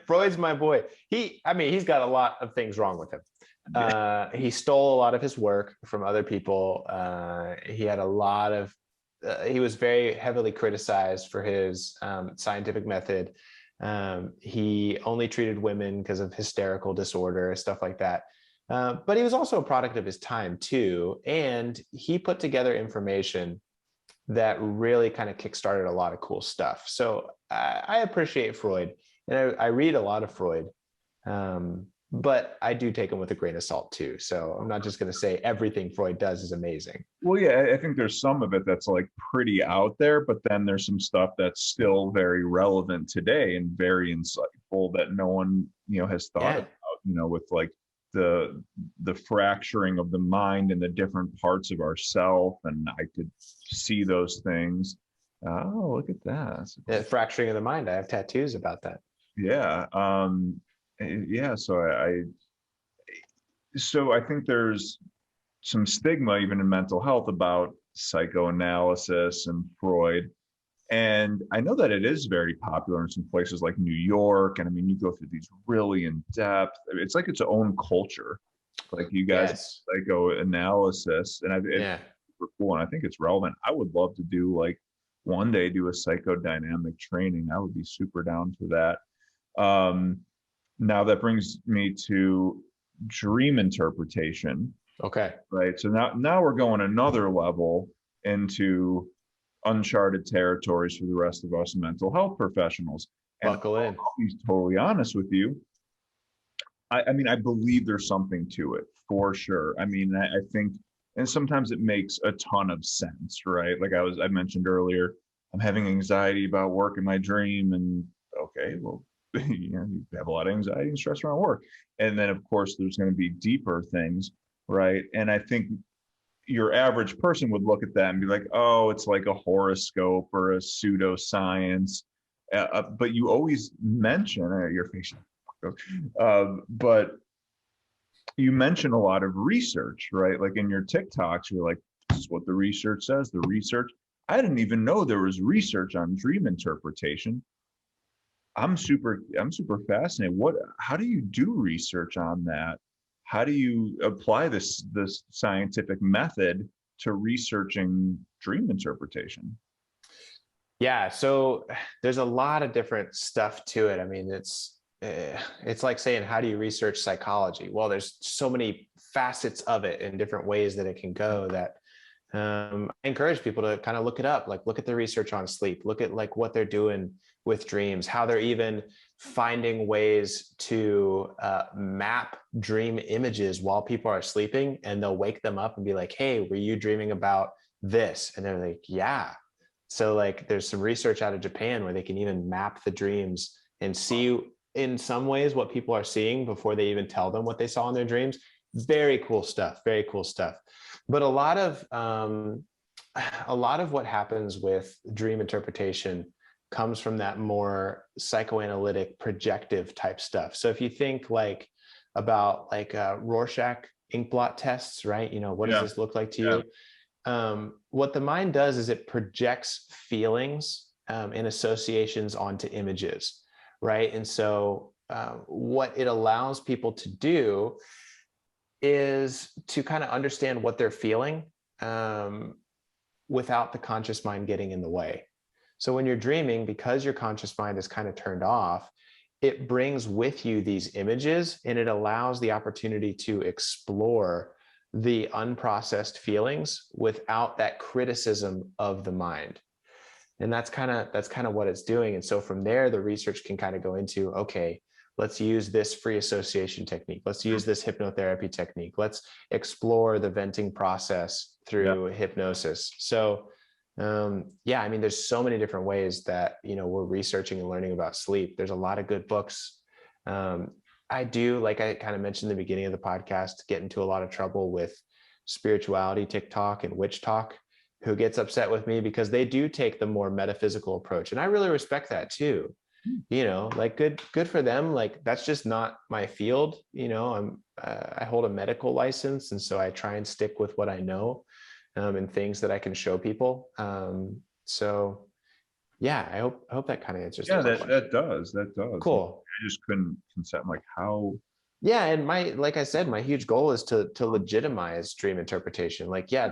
Freud's my boy. He's got a lot of things wrong with him. He stole a lot of his work from other people. He had a lot of. He was very heavily criticized for his scientific method. He only treated women because of hysterical disorder, stuff like that. But he was also a product of his time too, and he put together information that really kind of kickstarted a lot of cool stuff. So I appreciate Freud, and I read a lot of Freud, but I do take him with a grain of salt too. So I'm not just going to say everything Freud does is amazing. Well, yeah, I think there's some of it that's like pretty out there, but then there's some stuff that's still very relevant today and very insightful that no one, has thought about, with like the fracturing of the mind and the different parts of ourself. And I could see those things. Oh, look at that. The fracturing of the mind. I have tattoos about that. Yeah. Yeah. So I think there's some stigma even in mental health about psychoanalysis and Freud. And I know that it is very popular in some places like New York. And I mean, you go through these really in depth, it's like its own culture. Like you guys, psychoanalysis. And it's super cool. And I think it's relevant. I would love to do like one day do a psychodynamic training. I would be super down for that. Now that brings me to dream interpretation. Okay. Right. So now we're going another level into uncharted territories for the rest of us mental health professionals. And buckle in. I'll be totally honest with you. I mean, I believe there's something to it for sure. I mean, I think, and sometimes it makes a ton of sense, right? Like I mentioned earlier, I'm having anxiety about work in my dream, and okay, well, you have a lot of anxiety and stress around work. And then of course there's going to be deeper things, right? And I think your average person would look at that and be like, oh, it's like a horoscope or a pseudoscience. But you always mention your facial, but you mention a lot of research, right? Like in your TikToks, you're like, this is what the research says. The research. I didn't even know there was research on dream interpretation. I'm super fascinated. How do you do research on that? How do you apply this scientific method to researching dream interpretation? Yeah, so there's a lot of different stuff to it. I mean, it's like saying, how do you research psychology? Well, there's so many facets of it and different ways that it can go that I encourage people to kind of look it up, like look at the research on sleep, look at like what they're doing with dreams, how they're even finding ways to map dream images while people are sleeping, and they'll wake them up and be like, hey, were you dreaming about this? And they're like, yeah. So like there's some research out of Japan where they can even map the dreams and see in some ways what people are seeing before they even tell them what they saw in their dreams. Very cool stuff. Very cool stuff. But a lot of what happens with dream interpretation comes from that more psychoanalytic projective type stuff. So if you think like about like Rorschach ink blot tests, right? What does this look like to you? What the mind does is it projects feelings and associations onto images, right? And so what it allows people to do is to kind of understand what they're feeling without the conscious mind getting in the way. So when you're dreaming, because your conscious mind is kind of turned off, it brings with you these images, and it allows the opportunity to explore the unprocessed feelings without that criticism of the mind. And that's kind of what it's doing. And so from there, the research can kind of go into, okay, let's use this free association technique. Let's use this hypnotherapy technique. Let's explore the venting process through hypnosis. So I mean, there's so many different ways that, we're researching and learning about sleep. There's a lot of good books. I do, like I kind of mentioned in the beginning of the podcast, get into a lot of trouble with spirituality TikTok and witch talk, who gets upset with me because they do take the more metaphysical approach. And I really respect that too. like good for them. Like that's just not my field. I hold a medical license, and so I try and stick with what I know, and things that I can show people. So yeah, I hope that kind of answers the Yeah, question. that does. Cool. I just couldn't concept like how. Yeah, and like I said, my huge goal is to legitimize dream interpretation. Like, yeah,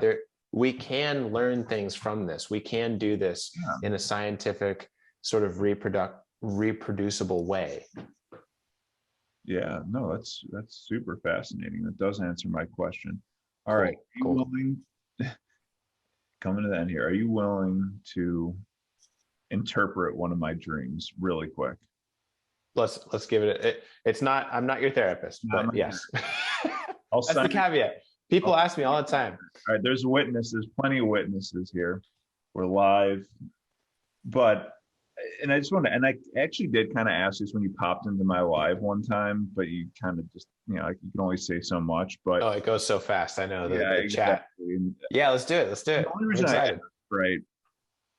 we can learn things from this. We can do this Yeah, in a scientific sort of reproducible way. yeah, no, that's super fascinating. That does answer my question. All right, Cool, are you cool. willing, coming to the end here, are you willing to interpret one of my dreams really quick? Let's give it's not, I'm not your therapist, Not but my yes. I'll That's the send it. caveat. People ask me all the time. All right, there's witnesses, plenty of witnesses here. We're live, but and I just want to, and I actually did kind of ask this when you popped into my live one time, but you kind of just, like you can only say so much. But Oh, it goes so fast. I know yeah, the chat. exactly. And Yeah, let's do it. Let's do the it. only I'm reason I excited. asked, right,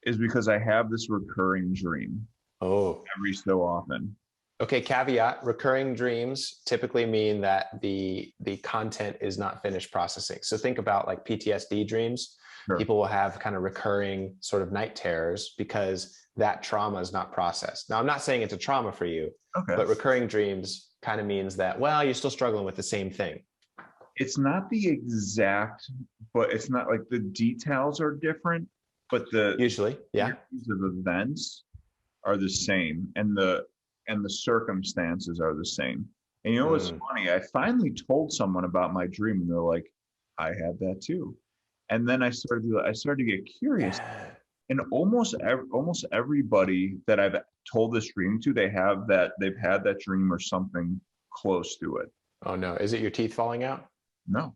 is because I have this recurring dream Oh, every so often. okay. Caveat: recurring dreams typically mean that the content is not finished processing. So think about like PTSD dreams. Sure. People will have kind of recurring sort of night terrors because that trauma is not processed. Now, I'm not saying it's a trauma for you, Okay. but recurring dreams kind of means that, well, you're still struggling with the same thing. It's not the exact, but it's not like the details are different, but the Usually, yeah. series of events are the same, and the circumstances are the same. And you know what's funny? I finally told someone about my dream, and they're like, "I had that too." And then I started to get curious, Yeah. and almost everybody that I've told this dream to, they've had that dream or something close to it. Oh no, is it your teeth falling out? No,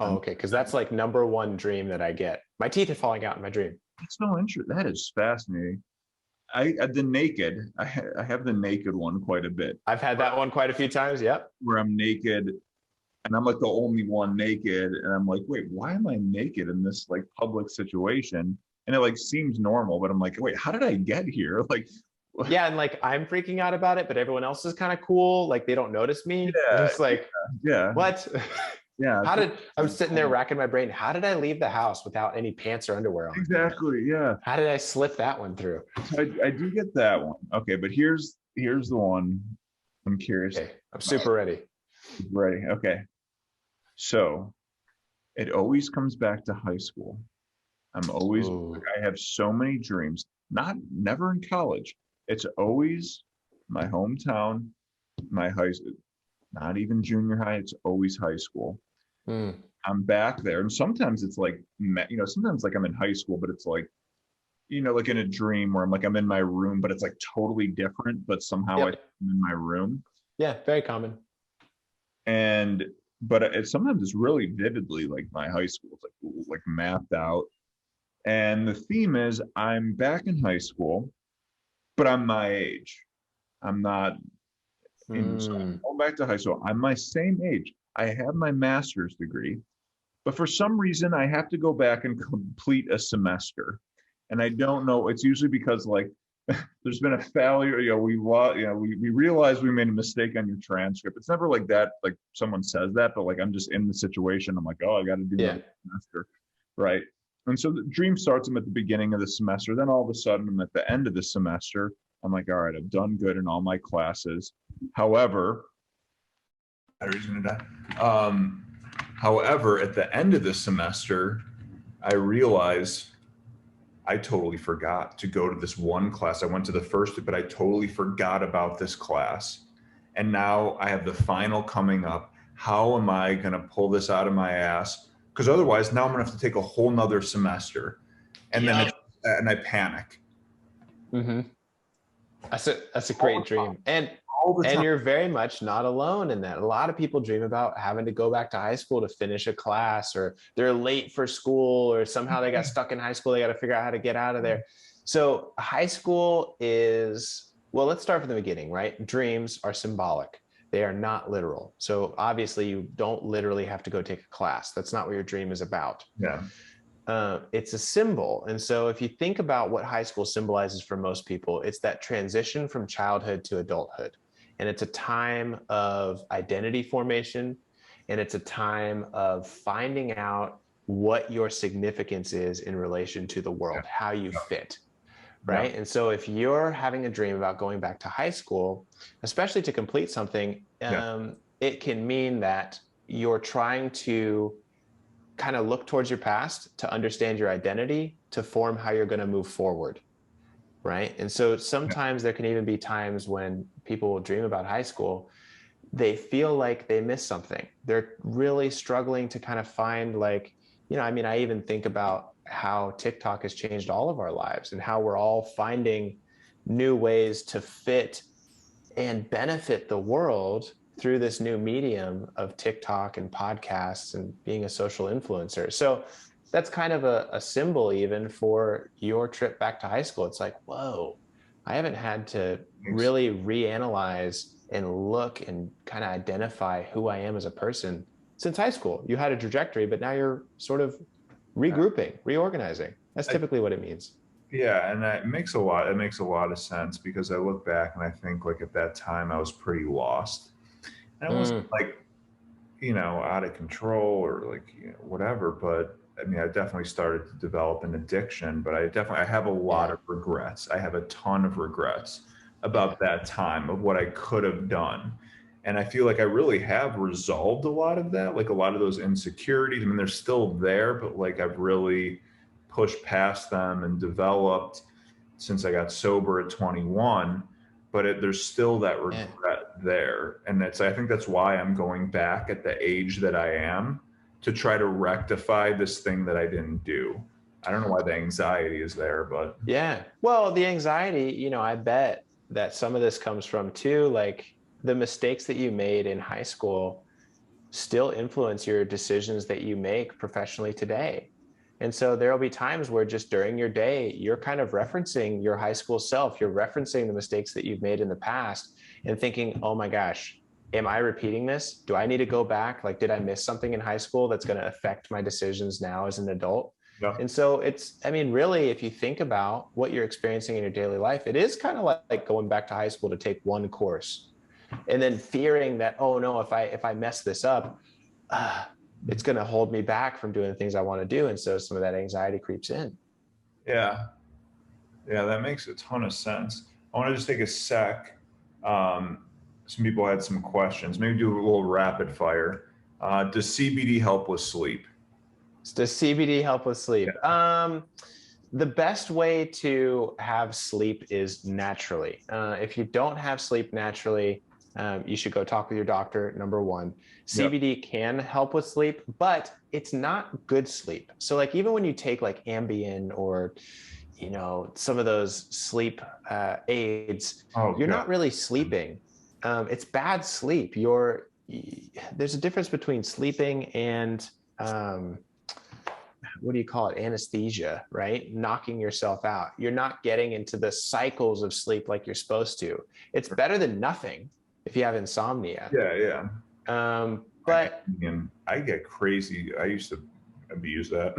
Oh, okay, because that's like number one dream that I get. My teeth are falling out in my dream. it's no interest. That is fascinating. I have the naked one quite a bit, I've had that one quite a few times. Yep. where I'm naked and I'm like the only one naked, and I'm like, wait, why am I naked in this like public situation? And it like seems normal, but I'm like, wait, how did I get here? Like, Yeah, and like I'm freaking out about it, but everyone else is kind of cool. Like they don't notice me. And yeah, it's like, yeah, what? yeah, I'm sitting there racking my brain. How did I leave the house without any pants or underwear on? exactly, yeah. How did I slip that one through? So I do get that one. Okay, but here's the one I'm curious. Okay, I'm super ready. Ready? Okay. So it always comes back to high school. I'm always, Ooh. I have so many dreams, never in college. It's always my hometown, my high school, not even junior high. It's always high school. Mm. I'm back there. And sometimes it's like, sometimes like I'm in high school, but it's like, like in a dream where I'm in my room, but it's like totally different, but somehow Yep. I'm in my room. Yeah, very common. But sometimes it's really vividly like my high school. It's like mapped out. And the theme is I'm back in high school, but I'm my age. I'm not so I'm going back to high school. I'm my same age. I have my master's degree, but for some reason I have to go back and complete a semester. And I don't know. It's usually because like there's been a failure. We realize we made a mistake on your transcript. It's never like that. Like someone says that, but like I'm just in the situation. I'm like, oh, I got to do that semester, right? And so the dream starts. I'm at the beginning of the semester. Then all of a sudden, I'm at the end of the semester. I'm like, all right, I've done good in all my classes. However, battery's gonna die. However, at the end of the semester, I realize I totally forgot to go to this one class. I went to the first, but I totally forgot about this class. And now I have the final coming up. How am I going to pull this out of my ass? Because otherwise, now I'm going to have to take a whole nother semester. And then I panic. Mm-hmm. That's a great dream. And you're very much not alone in that. A lot of people dream about having to go back to high school to finish a class, or they're late for school, or somehow they got stuck in high school. They got to figure out how to get out of there. So high school is, well, let's start from the beginning, right? Dreams are symbolic. They are not literal. So obviously you don't literally have to go take a class. That's not what your dream is about. Yeah. It's a symbol. And so if you think about what high school symbolizes for most people, it's that transition from childhood to adulthood. And it's a time of identity formation. And it's a time of finding out what your significance is in relation to the Yeah. world, how you Yeah. fit. Yeah. Right. And so if you're having a dream about going back to high school, especially to complete something, Yeah. it can mean that you're trying to kind of look towards your past to understand your identity, to form how you're going to move forward. Right. And so sometimes there can even be times when people will dream about high school, they feel like they missed something. They're really struggling to kind of find, like, I mean, I even think about how TikTok has changed all of our lives and how we're all finding new ways to fit and benefit the world through this new medium of TikTok and podcasts and being a social influencer. So that's kind of a symbol even for your trip back to high school. It's like, whoa, I haven't had to really reanalyze and look and kind of identify who I am as a person since high school. You had a trajectory, but now you're sort of regrouping, reorganizing. That's typically what it means. Yeah, and that makes a lot. It makes a lot of sense because I look back and I think like at that time I was pretty lost, and I wasn't Mm, like out of control or like whatever. But I mean, I definitely started to develop an addiction. But I have a lot yeah, of regrets. I have a ton of regrets yeah, about that time of what I could have done. And I feel like I really have resolved a lot of that, like a lot of those insecurities. I mean, they're still there, but like I've really pushed past them and developed since I got sober at 21. But there's still that yeah. regret there. And I think that's why I'm going back at the age that I am to try to rectify this thing that I didn't do. I don't know why the anxiety is there, but Yeah. Well, the anxiety, I bet that some of this comes from too, like the mistakes that you made in high school still influence your decisions that you make professionally today. And so there'll be times where just during your day, you're kind of referencing your high school self, you're referencing the mistakes that you've made in the past and thinking, oh my gosh, am I repeating this? Do I need to go back? Like, did I miss something in high school that's going to affect my decisions now as an adult? yeah, And so I mean, really, if you think about what you're experiencing in your daily life, it is kind of like going back to high school to take one course and then fearing that, oh no, if I mess this up, uh, it's going to hold me back from doing the things I want to do. And so some of that anxiety creeps in. yeah, yeah, that makes a ton of sense. I want to just take a sec. Um, some people had some questions. Maybe do a little rapid fire. Does CBD help with sleep? Does CBD help with Yeah. sleep? The best way to have sleep is naturally. If you don't have sleep naturally, you should go talk with your doctor, number one. Yep. CBD can help with sleep, but it's not good sleep. So like even when you take like Ambien or some of those sleep aids, Oh you're God. not really sleeping. It's bad sleep. There's a difference between sleeping and um, what do you call it? Anesthesia, right? Knocking yourself out. You're not getting into the cycles of sleep like you're supposed to. It's better than nothing if you have insomnia. Yeah, yeah. But I get crazy. I used to abuse that.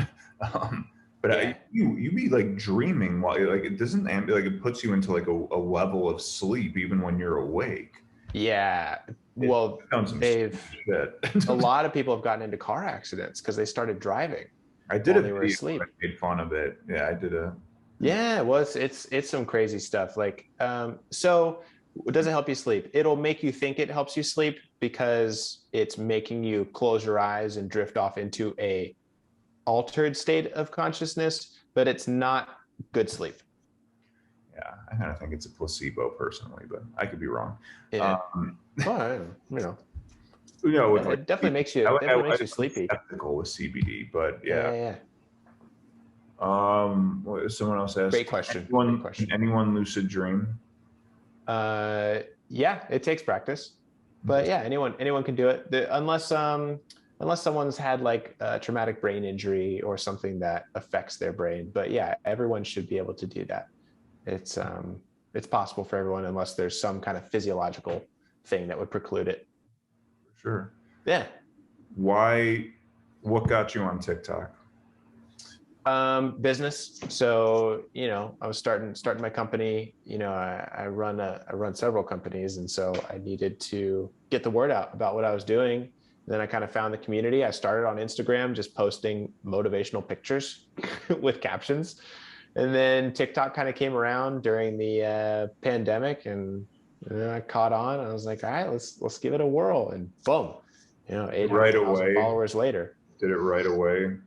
But yeah, you be like dreaming while like it doesn't like it puts you into like a level of sleep even when you're awake. yeah. It Well, sounds some stupid a shit. lot of people have gotten into car accidents because they started driving I did while a they were video asleep. that made fun of it. Yeah, I did a Yeah, well, it's some crazy stuff. Like, so does it help you sleep? It'll make you think it helps you sleep because it's making you close your eyes and drift off into a altered state of consciousness, but it's not good sleep. yeah. I kind of think it's a placebo personally, but I could be wrong. Yeah. Um, Well, with like it definitely makes you I'm sleepy. skeptical with CBD, but Yeah, yeah. yeah, yeah. Someone else asked, Great question. Great can question. anyone lucid dream? Yeah, it takes practice, but yeah, anyone can do it. Unless someone's had like a traumatic brain injury or something that affects their brain. But yeah, everyone should be able to do that. It's possible for everyone unless there's some kind of physiological thing that would preclude it. Sure. Yeah. Why? What got you on TikTok? Business. So, I was starting my company. I run several companies, and so I needed to get the word out about what I was doing. And then I kind of found the community. I started on Instagram, just posting motivational pictures with captions, and then TikTok kind of came around during the pandemic, and I caught on. I was like, all right, let's give it a whirl, and boom, Right 800,000 away. followers later. Did it right away?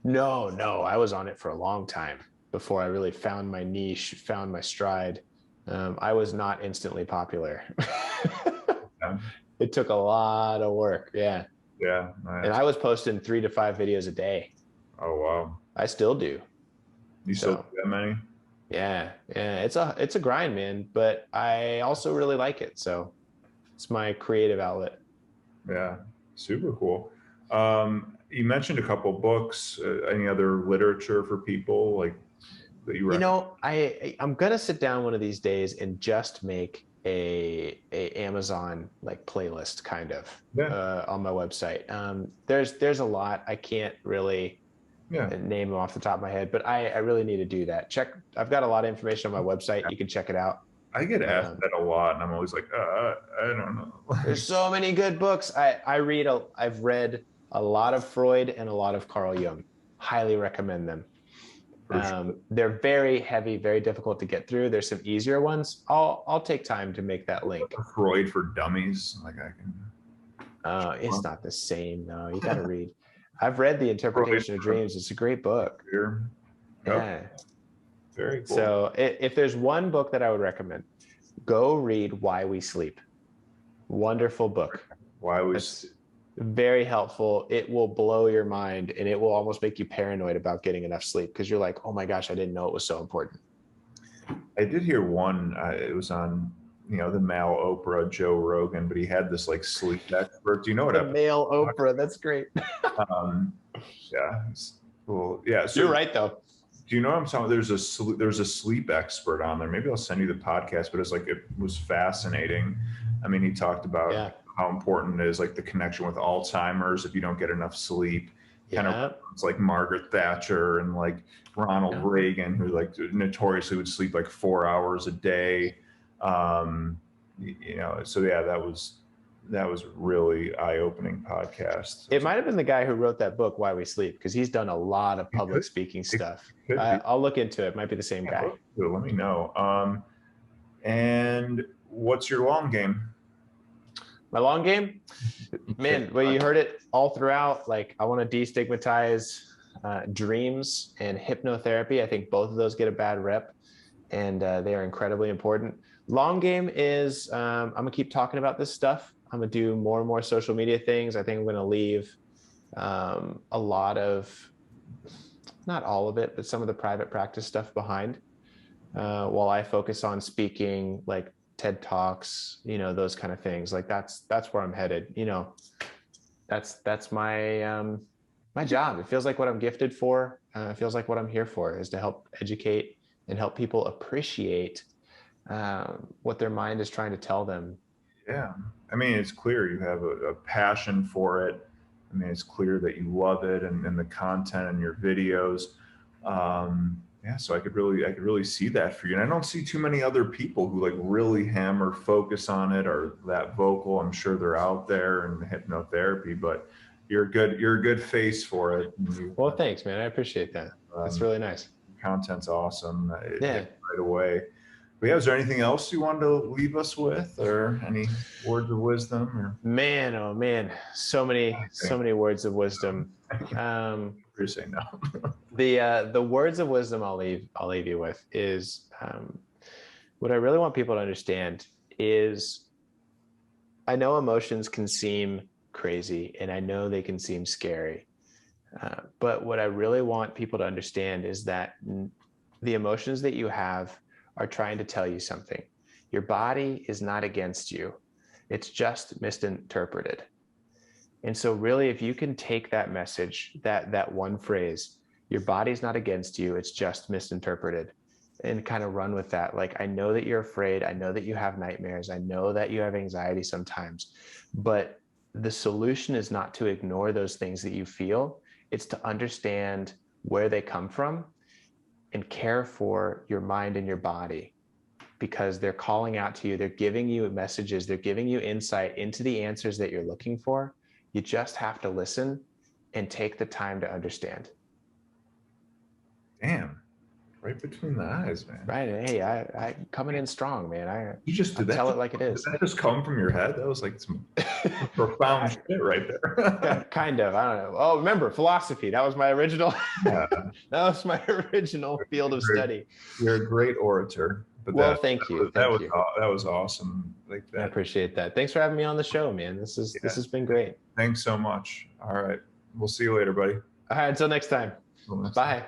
No, I was on it for a long time before I really found my niche, found my stride. I was not instantly popular. Yeah. It took a lot of work. Yeah. Yeah. And I was posting 3 to 5 videos a day. Oh, wow. I still do. You still So, do that many? yeah. It's a grind, man, but I also really like it. So it's my creative outlet. Yeah. Super cool. You mentioned a couple books. Any other literature for people like that you recommend? I'm gonna sit down one of these days and just make a Amazon like playlist kind of Yeah. on my website. There's a lot. I can't really Yeah. name them off the top of my head, but I really need to do that. I've got a lot of information on my website. You can check it out. I get asked Um, that a lot, and I'm always like, I don't know. there's so many good books. I've read a lot of Freud and a lot of Carl Jung. Highly recommend them. For sure. They're very heavy, very difficult to get through. There's some easier ones. I'll take time to make that link. Freud for Dummies. Like I can. It's not the same. No, you got to read. I've read The Interpretation of Dreams. It's a great book. Here. Yeah. Very cool. So if there's one book that I would recommend, go read Why We Sleep. Wonderful book. Why we It's very helpful. It will blow your mind, and it will almost make you paranoid about getting enough sleep because you're like, oh my gosh, I didn't know it was so important. I did hear one. It was on the male Oprah, Joe Rogan, but he had this like sleep expert. Do you know what? The male Oprah. That's great. Yeah. Cool. Yeah. So You're right, though. do you know what I'm talking? There's a sleep expert on there. Maybe I'll send you the podcast, but it was fascinating. I mean, he talked about how important it is, like the connection with Alzheimer's if you don't get enough sleep. Kind of it's like Margaret Thatcher and like Ronald Reagan, who like notoriously would sleep like 4 hours a day. So yeah, that was really eye-opening podcast. It might have been the guy who wrote that book, Why We Sleep, because he's done a lot of public speaking stuff. I'll look into it. It might be the same guy. Let me know. And what's your long game? My long game? Man, well, you heard it all throughout. Like, I want to destigmatize dreams and hypnotherapy. I think both of those get a bad rep, and they are incredibly important. Long game is I'm going to keep talking about this stuff. I'm going to do more and more social media things. I think I'm going to leave a lot of, not all of it, but some of the private practice stuff behind while I focus on speaking, like TED Talks, those kind of things. Like that's where I'm headed. That's my my job. It feels like what I'm gifted for. It feels like what I'm here for is to help educate and help people appreciate what their mind is trying to tell them. Yeah. I mean, it's clear you have a passion for it. I mean, it's clear that you love it and the content and your videos. So I could really see that for you. And I don't see too many other people who like really hammer focus on it or that vocal. I'm sure they're out there in hypnotherapy, but you're a good face for it. Well, thanks, man. I appreciate that. That's really nice. Content's awesome. It hit right away. But yeah, is there anything else you wanted to leave us with, or any words of wisdom? Or? Man, oh man, so many words of wisdom. You're saying no. The words of wisdom I'll leave you with is what I really want people to understand is I know emotions can seem crazy and I know they can seem scary, but what I really want people to understand is that the emotions that you have are trying to tell you something. Your body is not against you. It's just misinterpreted. And so really, if you can take that message, that one phrase, your body's not against you, it's just misinterpreted, and kind of run with that. Like, I know that you're afraid. I know that you have nightmares. I know that you have anxiety sometimes, but the solution is not to ignore those things that you feel. It's to understand where they come from and care for your mind and your body, because they're calling out to you. They're giving you messages. They're giving you insight into the answers that you're looking for. You just have to listen and take the time to understand. Damn. Right between the eyes, man. Right. And hey, I coming in strong, man. You just did that. Tell it like it is. Did that just come from your head? That was like some profound shit right there. Kind of. I don't know. Oh, remember philosophy. That was my original. Yeah. That was my original field of study. You're a great orator. But well, thank you. That was awesome. Like that. I appreciate that. Thanks for having me on the show, man. This has been great. Thanks so much. All right. We'll see you later, buddy. All right. Until next time. Bye. Time.